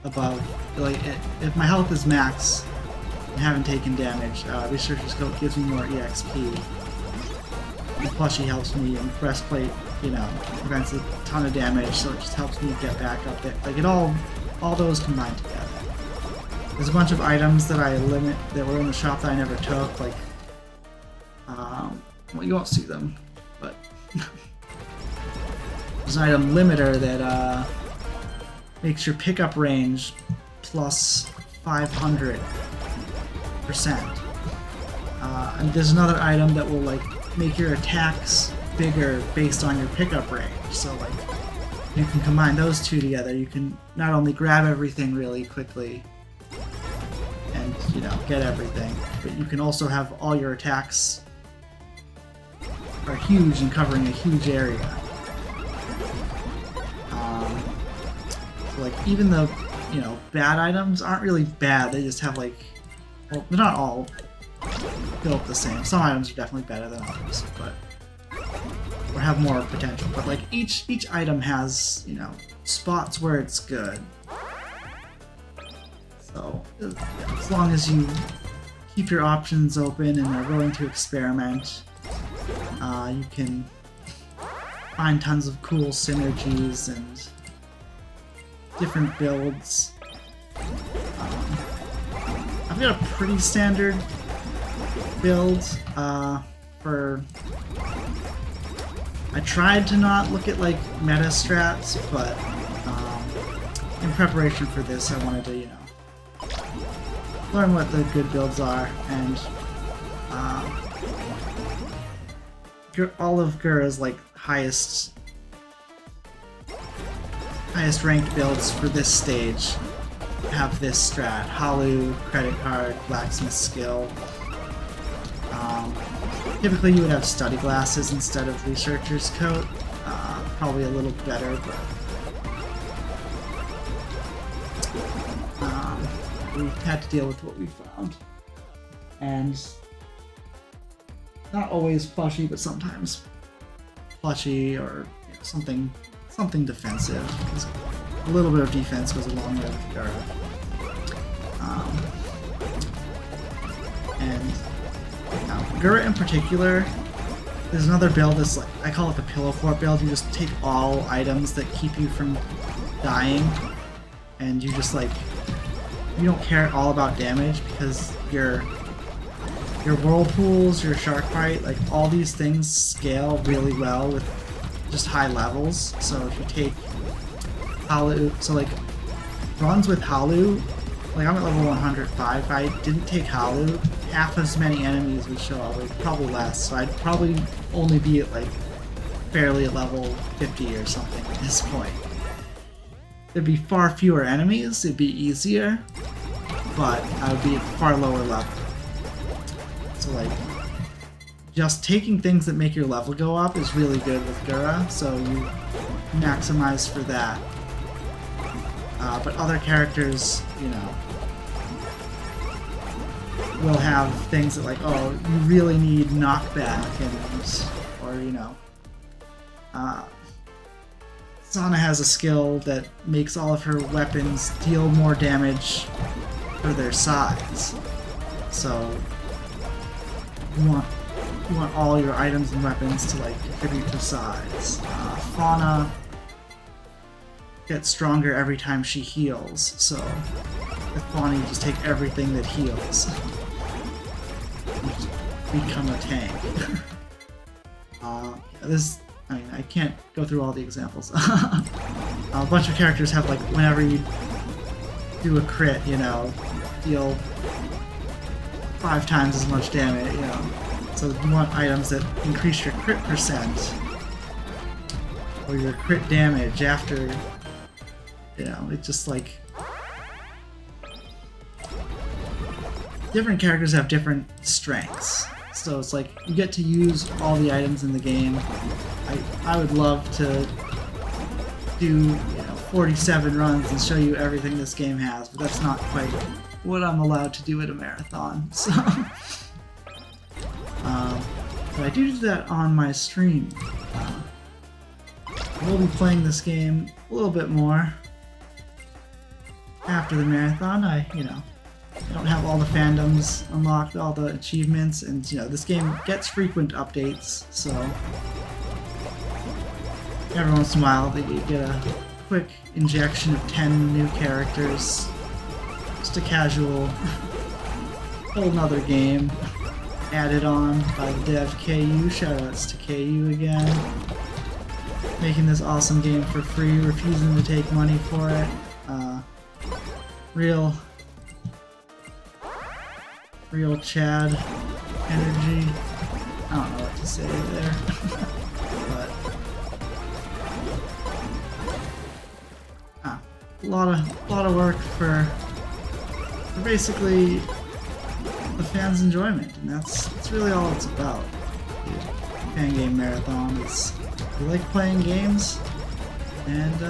above, like if my health is max and haven't taken damage, Researcher's Coat gives me more EXP. And Plushie helps me, and Breastplate, prevents a ton of damage, so it just helps me get back up there. Like all those combined together. There's a bunch of items that that were in the shop that I never took, like well, you won't see them, but there's an item limiter that makes your pickup range plus 500%. And there's another item that will like make your attacks bigger based on your pickup range. So like you can combine those two together. You can not only grab everything really quickly and get everything, but you can also have all your attacks are huge and covering a huge area. Like even the bad items aren't really bad. They just have like, well, they're not all built the same. Some items are definitely better than others, but or have more potential. But like each item has spots where it's good. So as long as you keep your options open and are willing to experiment, you can find tons of cool synergies and different builds. I've got a pretty standard build for... I tried to not look at like meta strats, but in preparation for this I wanted to, learn what the good builds are, and all of Gura's like highest ranked builds for this stage have this strat: Halu, credit card, blacksmith skill. Typically you would have study glasses instead of researcher's coat. Probably a little better, but we had to deal with what we found. And not always plushy, but sometimes plushy or something defensive. Because a little bit of defense goes a long way with Gura. And Gura in particular, there's another build that's like, I call it the pillow fort build. You just take all items that keep you from dying, and you just like, you don't care at all about damage because your whirlpools, your shark bite, like all these things scale really well with just high levels. So if you take Halu, so like runs with Halu, like I'm at level 105, if I didn't take Halu, half as many enemies would show up, like probably less, so I'd probably only be at like barely at level 50 or something at this point. There'd be far fewer enemies, it'd be easier, but I would be at far lower level. So like, just taking things that make your level go up is really good with Gura, so you maximize for that. But other characters, you know, will have things that like, oh, you really need knockback, and, or you know, Sana has a skill that makes all of her weapons deal more damage for their size. So you want all your items and weapons to like contribute to size. Fauna gets stronger every time she heals, so with Fauna you just take everything that heals. You become a tank. I mean, I can't go through all the examples. A bunch of characters have like, whenever you do a crit, you know, deal 5 times as much damage, you know. So you want items that increase your crit percent or your crit damage after, you know, it's just like different characters have different strengths. So it's like you get to use all the items in the game. I would love to do 47 runs and show you everything this game has, but that's not quite what I'm allowed to do at a marathon. So, but I do that on my stream. We'll be playing this game a little bit more after the marathon. I don't have all the fandoms unlocked, all the achievements, and this game gets frequent updates, so every once in a while you get a quick injection of 10 new characters, just a casual whole nother game added on by the dev KU. Shoutouts to KU again, making this awesome game for free, refusing to take money for it. Real Chad energy. I don't know what to say there. But a lot of work for basically the fans' enjoyment, and that's really all it's about. Fan game marathon. It's, you like playing games, and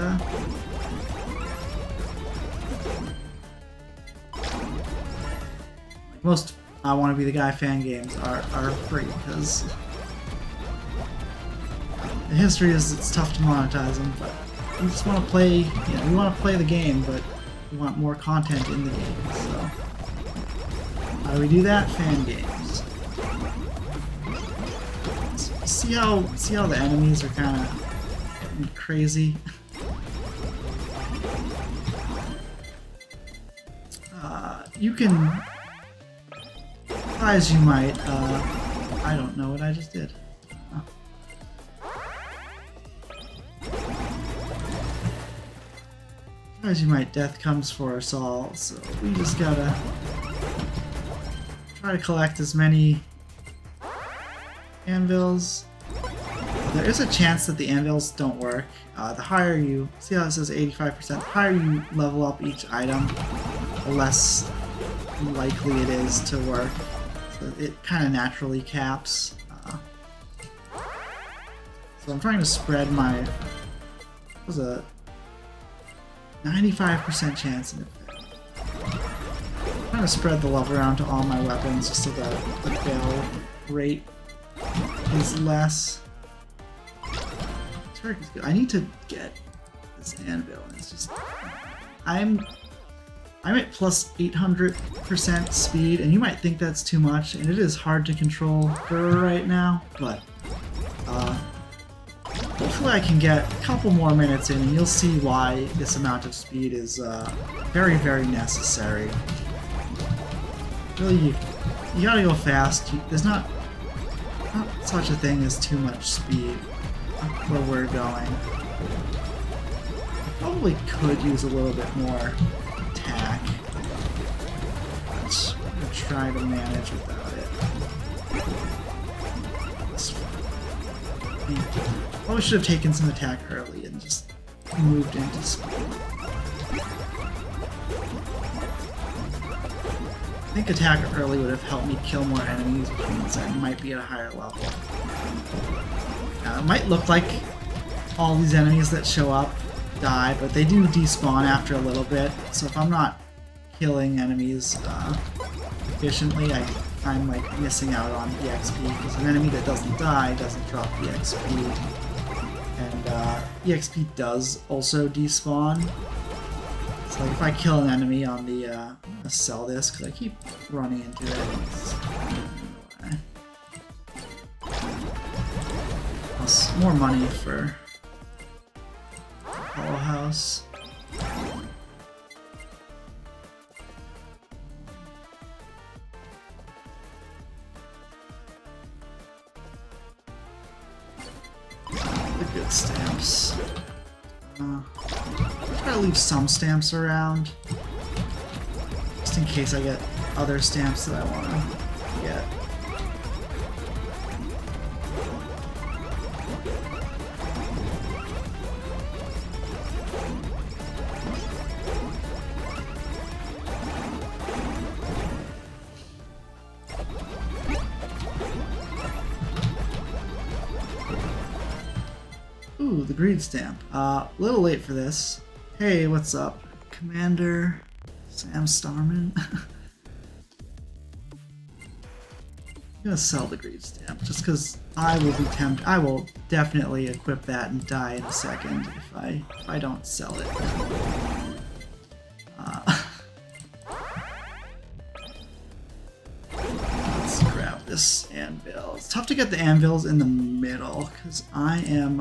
most I Want to Be the Guy fan games are free, because the history is it's tough to monetize them, but you just want to play, you want to play the game, but you want more content in the game, so how do we do that? Fan games. See how the enemies are kind of getting crazy? You can, as you might, I don't know what I just did. As you might, death comes for us all, so we just gotta try to collect as many anvils There is a chance that the anvils don't work. The higher you... See how it says 85%? The higher you level up each item, the less likely it is to work. So it kind of naturally caps. So I'm trying to spread my... What was a 95% chance in effect. I'm trying to spread the love around to all my weapons just so that the fail rate is less. Turk is good. I need to get this anvil. It's just... I'm at plus 800% speed, and you might think that's too much, and it is hard to control her right now, but hopefully I can get a couple more minutes in, and you'll see why this amount of speed is very, very necessary. Really, you gotta go fast. There's not such a thing as too much speed where we're going. I probably could use a little bit more attack, but I'm gonna try to manage without it. Probably should have taken some attack early and just moved into speed. I think attack early would have helped me kill more enemies, which means I might be at a higher level. It might look like all these enemies that show up die, but they do despawn after a little bit, so if I'm not killing enemies efficiently, I'm like missing out on EXP, because an enemy that doesn't die doesn't drop EXP. And EXP does also despawn. So like if I kill an enemy on the I'm gonna sell this because I keep running into it. Plus more money for Hollow House. The good stamps. Try to leave some stamps around, just in case I get other stamps that I want to get. Ooh, the greed stamp. A little late for this. Hey, what's up? Commander Sam Starman. I'm gonna sell the greed stamp just because I will be tempted. I will definitely equip that and die in a second if I don't sell it. Let's grab this anvil. It's tough to get the anvils in the middle because I am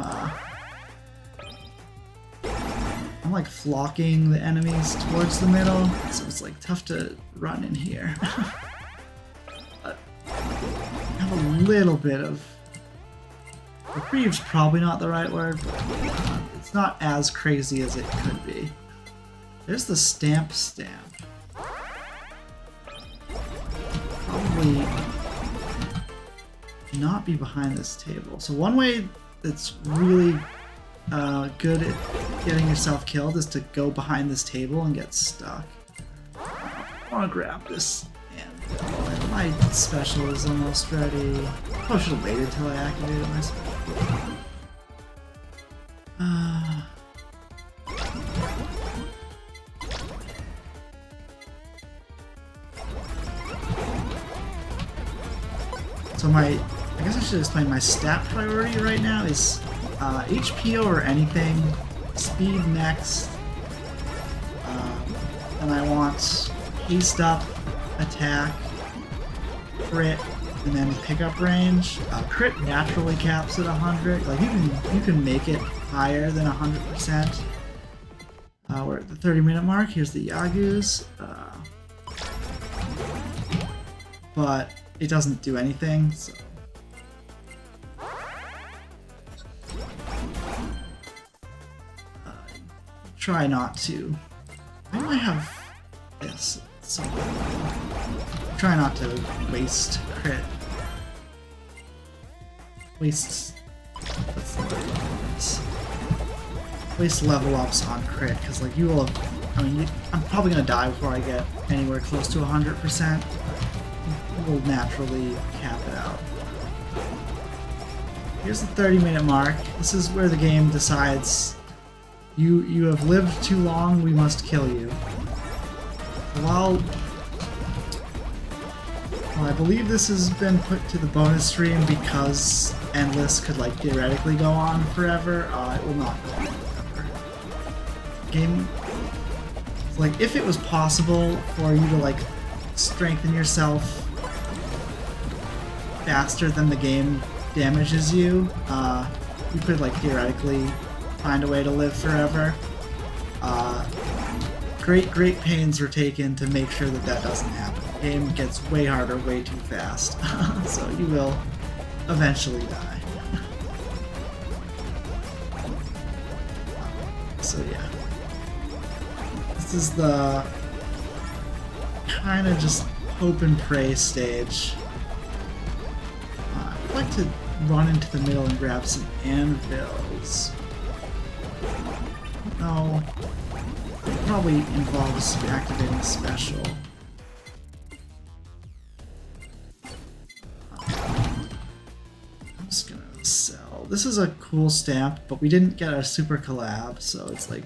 I'm like flocking the enemies towards the middle, so it's like tough to run in here. But I have a little bit of reprieve's probably not the right word, but it's not as crazy as it could be. There's the stamp. Probably not be behind this table. So one way that's really good at getting yourself killed is to go behind this table and get stuck. I want to grab this anvil, and my special is almost ready. I should have waited till I activated my special. So I guess I should explain my stat priority right now is HP over anything, speed next, and I want haste up, attack, crit, and then pickup range. Crit naturally caps at 100. Like you can make it higher than 100%. We're at the 30-minute mark. Here's the Yagus, but it doesn't do anything. So. Try not to. I might have this. So try not to waste crit. Waste. Let's Waste level ups on crit, because like you will have, I mean, I'm probably gonna die before I get anywhere close to 100%. You will naturally cap it out. Here's the 30-minute mark. This is where the game decides you have lived too long, we must kill you. While I believe this has been put to the bonus stream because Endless could like theoretically go on forever, it will not go on forever. Game, like if it was possible for you to like strengthen yourself faster than the game damages you, you could like theoretically find a way to live forever. Great pains were taken to make sure that that doesn't happen. The game gets way harder way too fast, so you will eventually die. So yeah, this is the kind of just hope and pray stage. I'd like to run into the middle and grab some anvils. No, it probably involves activating special. I'm just gonna sell. This is a cool stamp, but we didn't get a super collab, so it's like,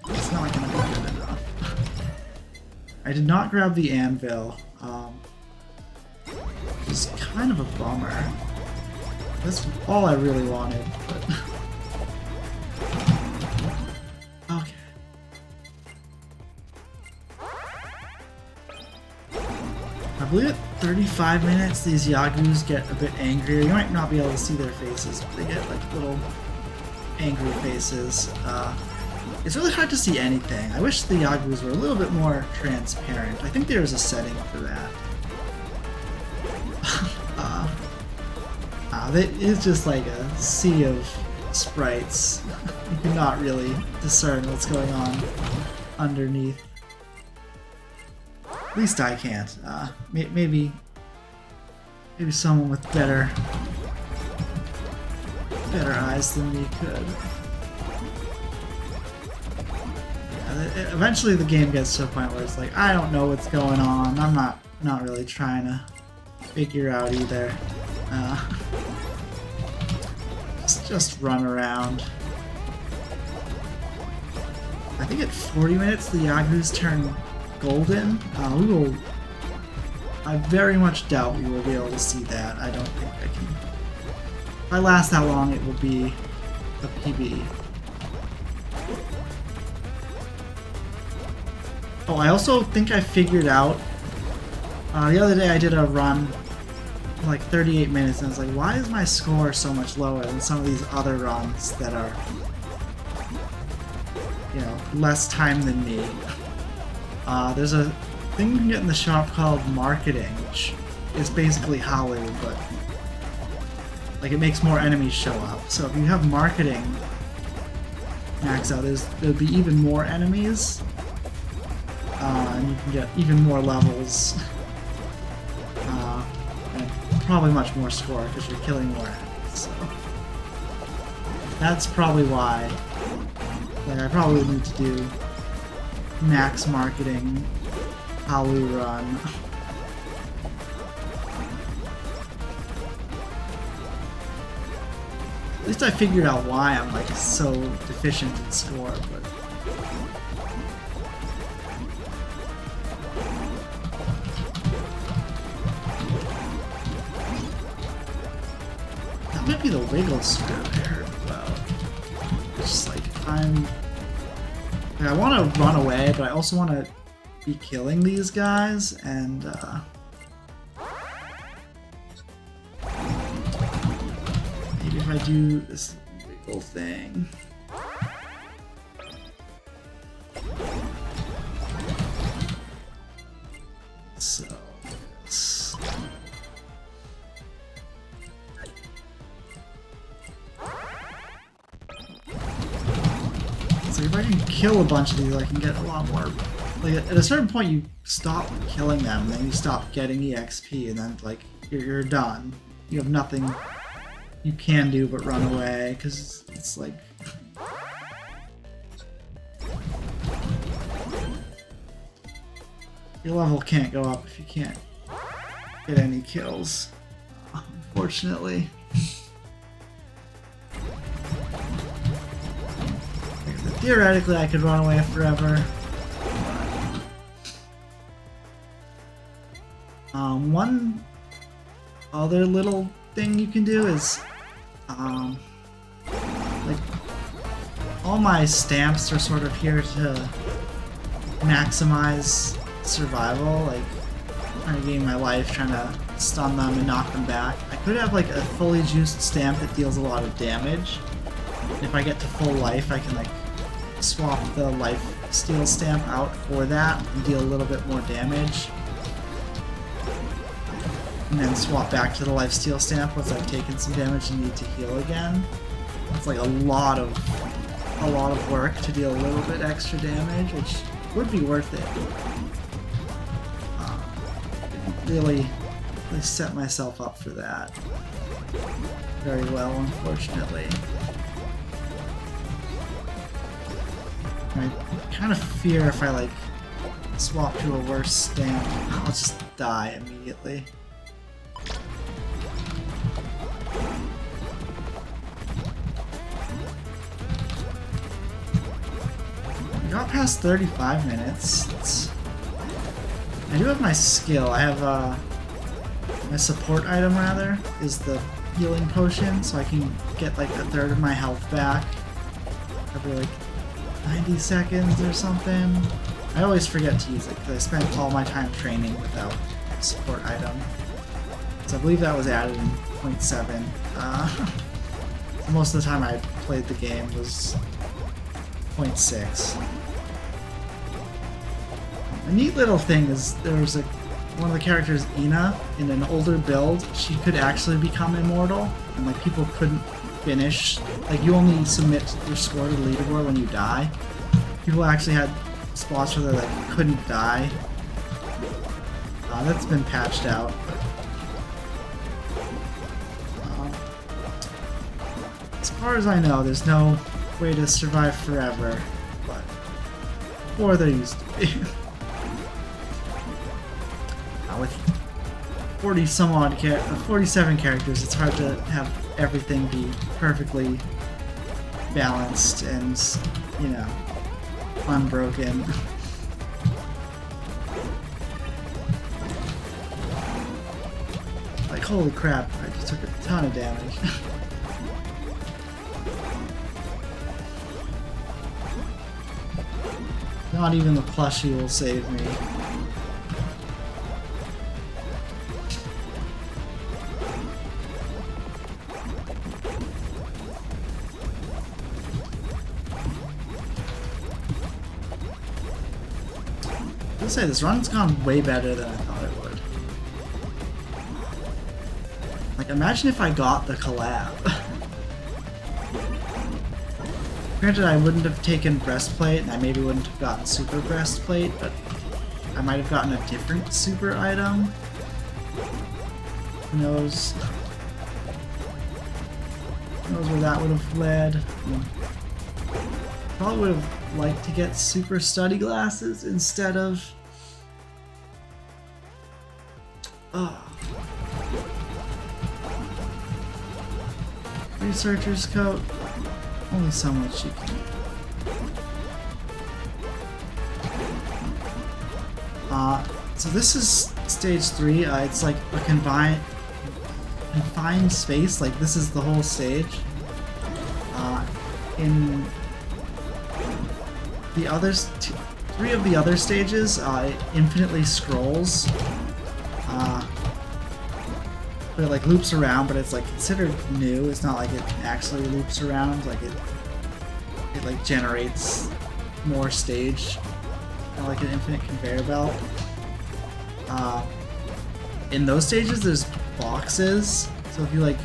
it's not gonna be good enough. I did not grab the anvil, which is kind of a bummer. That's all I really wanted, but... Okay. I believe at 35 minutes these Yagus get a bit angrier. You might not be able to see their faces, but they get like little angry faces. It's really hard to see anything. I wish the Yagus were a little bit more transparent. I think there's a setting for that. It's just like a sea of sprites. You cannot really discern what's going on underneath. At least I can't. Maybe someone with better eyes than me could. Yeah, eventually the game gets to a point where it's like, I don't know what's going on. I'm not really trying to figure out either. Just run around. I think at 40 minutes the Yagus turn golden. I very much doubt we will be able to see that. I don't think I can. If I last that long, it will be a PB. Oh, I also think I figured out, the other day I did a run like 38 minutes and I was like, why is my score so much lower than some of these other runs that are, you know, less time than me? There's a thing you can get in the shop called marketing, which is basically Halu, but like it makes more enemies show up. So if you have marketing max out, there'll be even more enemies, and you can get even more levels. Probably much more score because you're killing more enemies, so that's probably why. Like, I probably need to do max marketing Halu run. At least I figured out why I'm like so deficient in score, but might be the wiggle strip I heard about. It's just like, I want to run away, but I also want to be killing these guys, and maybe if I do this wiggle thing. So, if I can kill a bunch of these, I can get a lot more. Like at a certain point, you stop killing them, and then you stop getting EXP, and then like you're done. You have nothing you can do but run away, because it's like... Your level can't go up if you can't get any kills, unfortunately. Theoretically, I could run away forever. One other little thing you can do is, like, all my stamps are sort of here to maximize survival, like trying to gain my life, trying to stun them and knock them back. I could have like a fully juiced stamp that deals a lot of damage. If I get to full life, I can like swap the life steal stamp out for that and deal a little bit more damage. And then swap back to the life steal stamp once I've taken some damage and need to heal again. That's like a lot of work to deal a little bit extra damage, which would be worth it. Really set myself up for that very well, unfortunately. I kind of fear if I like swap to a worse stamp, I'll just die immediately. I got past 35 minutes. I do have my skill. I have my support item rather is the healing potion, so I can get like a third of my health back every like 90 seconds or something. I always forget to use it because I spent all my time training without a support item. So I believe that was added in 0.7. Most of the time I played the game was 0.6. A neat little thing is there was one of the characters, Ina, in an older build, she could actually become immortal, and like people couldn't finish. Like you only submit your score to the leaderboard when you die. People actually had spots where they like couldn't die. That's been patched out. As far as I know, there's no way to survive forever, but before there used to be. With 47 characters, it's hard to have everything be perfectly balanced and, you know, unbroken. Like, holy crap, I just took a ton of damage. Not even the plushie will save me. I'll say this run's gone way better than I thought it would. Like, imagine if I got the collab. Granted, I wouldn't have taken breastplate, and I maybe wouldn't have gotten super breastplate, but I might have gotten a different super item. Who knows? Who knows where that would have led? Probably would have liked to get super study glasses instead of... Researcher's coat. Only so much you can. So this is stage 3. It's like a confined space. Like this is the whole stage. In the others, 3 of the other stages, it infinitely scrolls. But it like loops around, but it's like considered new. It's not like it actually loops around. Like it like generates more stage, kind of like an infinite conveyor belt. In those stages, there's boxes. So if you like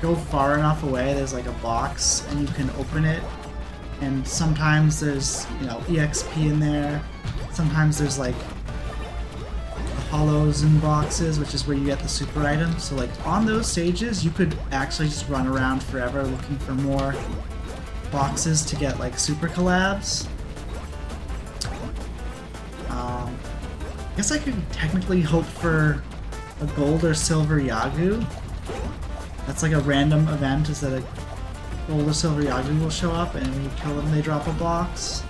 go far enough away, there's like a box, and you can open it. And sometimes there's, you know, EXP in there. Sometimes there's like a hollows and boxes, which is where you get the super items. So like on those stages, you could actually just run around forever looking for more boxes to get like super collabs. I guess I could technically hope for a gold or silver Yagu. That's like a random event, is that a gold or silver Yagu will show up, and when you kill them they drop a box.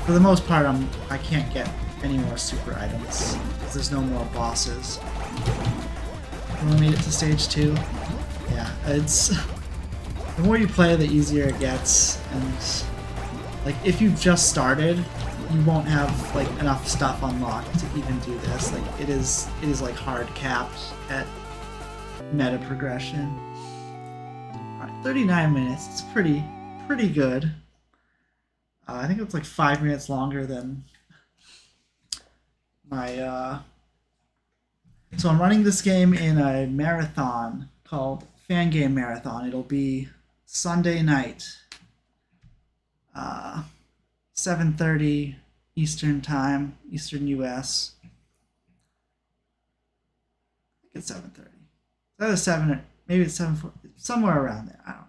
For the most part, I can't get any more super items because there's no more bosses. We made it to stage 2. Yeah, it's the more you play, the easier it gets, and like if you've just started, you won't have like enough stuff unlocked to even do this. Like it is like hard capped at meta progression. All right, 39 minutes. It's pretty good. I think it's like 5 minutes longer than my. So I'm running this game in a marathon called Fan Game Marathon. It'll be Sunday night, 7:30 Eastern Time, Eastern US. I think it's 7:30. It's either 7 or maybe it's 7:40, somewhere around there. I don't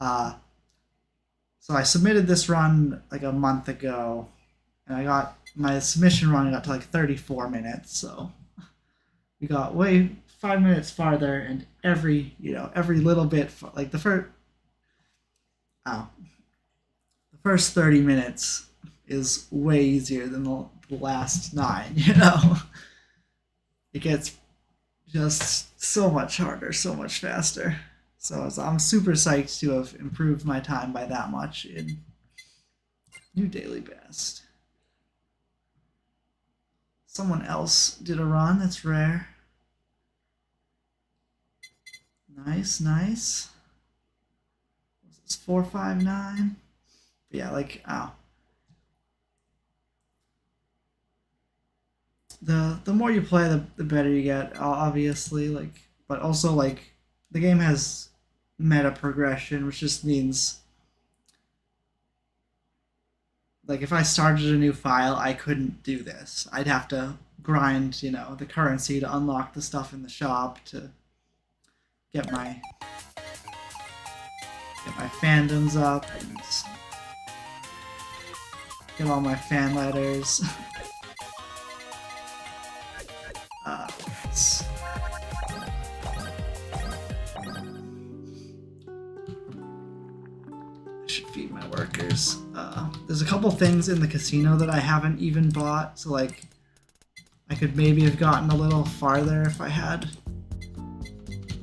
know. So I submitted this run like a month ago, and I got my submission run got to like 34 minutes. So we got 5 minutes farther, and every little bit, like the first 30 minutes is way easier than the last 9. It gets just so much harder, so much faster. So I'm super psyched to have improved my time by that much in new daily best. Someone else did a run. That's rare. Nice. What's this, 459? But yeah, like, the more you play, the better you get, obviously. Like, but also like the game has meta progression, which just means like if I started a new file, I couldn't do this. I'd have to grind, the currency to unlock the stuff in the shop to get my fandoms up and get all my fan letters. I should feed my workers. There's a couple things in the casino that I haven't even bought, so like I could maybe have gotten a little farther if I had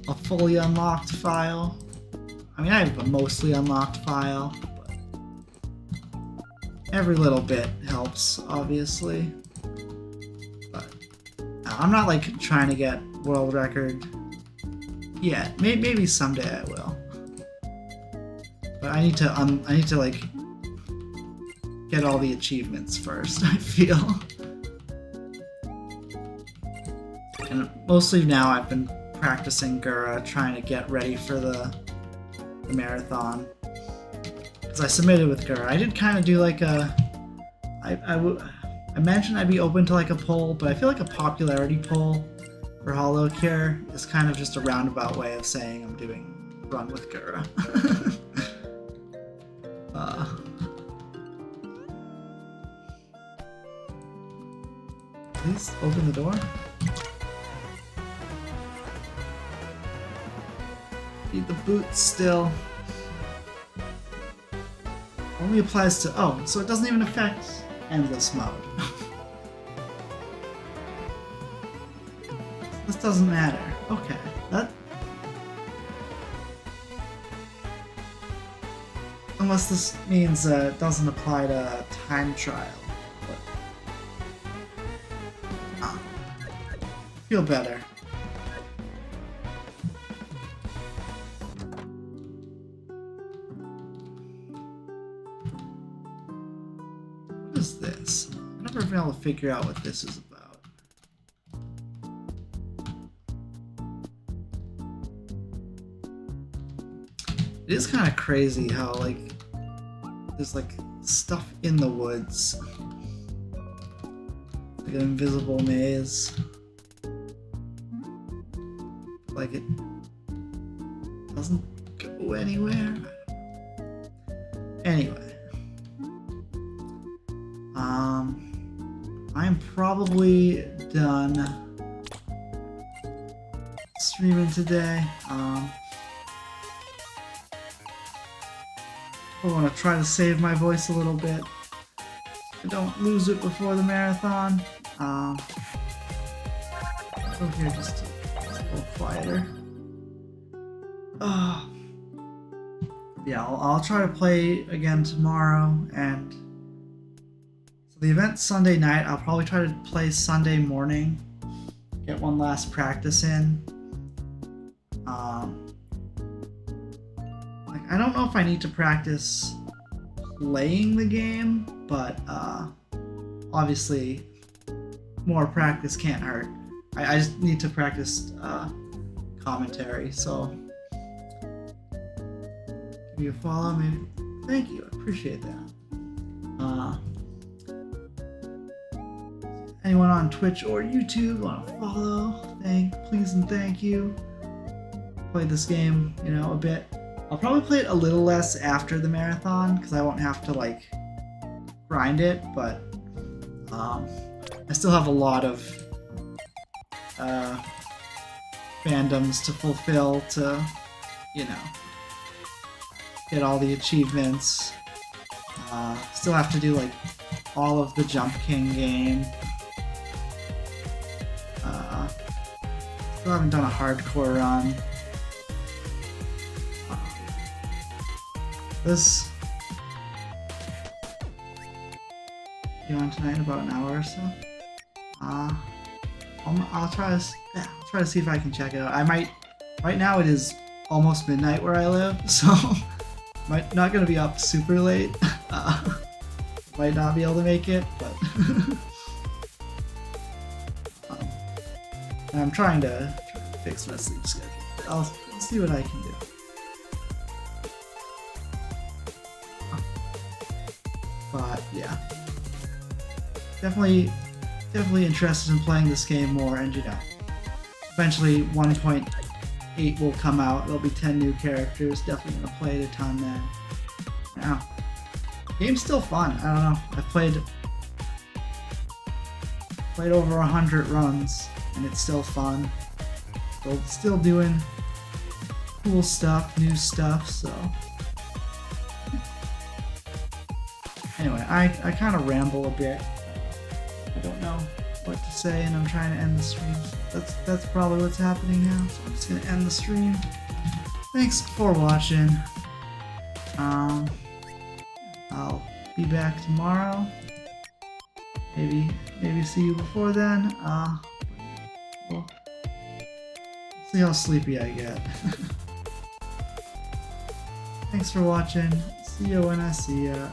a fully unlocked file. I mean, I have a mostly unlocked file, but every little bit helps, obviously. But I'm not like trying to get world record yet. Maybe someday I will. But I need to like get all the achievements first, I feel. And mostly now I've been practicing Gura, trying to get ready for the marathon. Because I submitted with Gura. I did kind of do like a... I mentioned I'd be open to like a poll, but I feel like a popularity poll for Holocure is kind of just a roundabout way of saying I'm doing run with Gura. Please open the door. Need the boots still. Only applies to... Oh, so it doesn't even affect endless mode. This doesn't matter. Okay. That... Unless this means it doesn't apply to time trial. But... feel better. What is this? I've never been able to figure out what this is about. It is kind of crazy how, like, there's, like, stuff in the woods like an invisible maze. Like it doesn't go anywhere. Anyway. I'm probably done streaming today. I want to try to save my voice a little bit. I don't lose it before the marathon. Over here, just a little quieter. Yeah, I'll try to play again tomorrow, and so the event's Sunday night. I'll probably try to play Sunday morning, get one last practice in. Like, I don't know if I need to practice playing the game, but obviously more practice can't hurt. I just need to practice commentary, so give you a follow, maybe. Thank you, I appreciate that. Anyone on Twitch or YouTube want to follow? Please and thank you. Played this game, you know, a bit. I'll probably play it a little less after the marathon because I won't have to like grind it, but I still have a lot of fandoms to fulfill to, you know, get all the achievements. Still have to do like all of the Jump King game. Still haven't done a hardcore run. This be on tonight in about an hour or so. I'll try to see if I can check it out. I might. Right now it is almost midnight where I live, so not gonna be up super late. Might not be able to make it, but and I'm trying to fix my sleep schedule. I'll see what I can do. But yeah, definitely interested in playing this game more, and you know, eventually 1.8 will come out. There'll be 10 new characters. Definitely gonna play it a ton then. Now, game's still fun. I don't know. I've played over 100 runs, and it's still fun. Still doing cool stuff, new stuff. So anyway, I kind of ramble a bit. I don't know what to say, and I'm trying to end the stream. That's probably what's happening now. So I'm just gonna end the stream. Thanks for watching. I'll be back tomorrow. Maybe see you before then. We'll see how sleepy I get. Thanks for watching. See you when I see ya.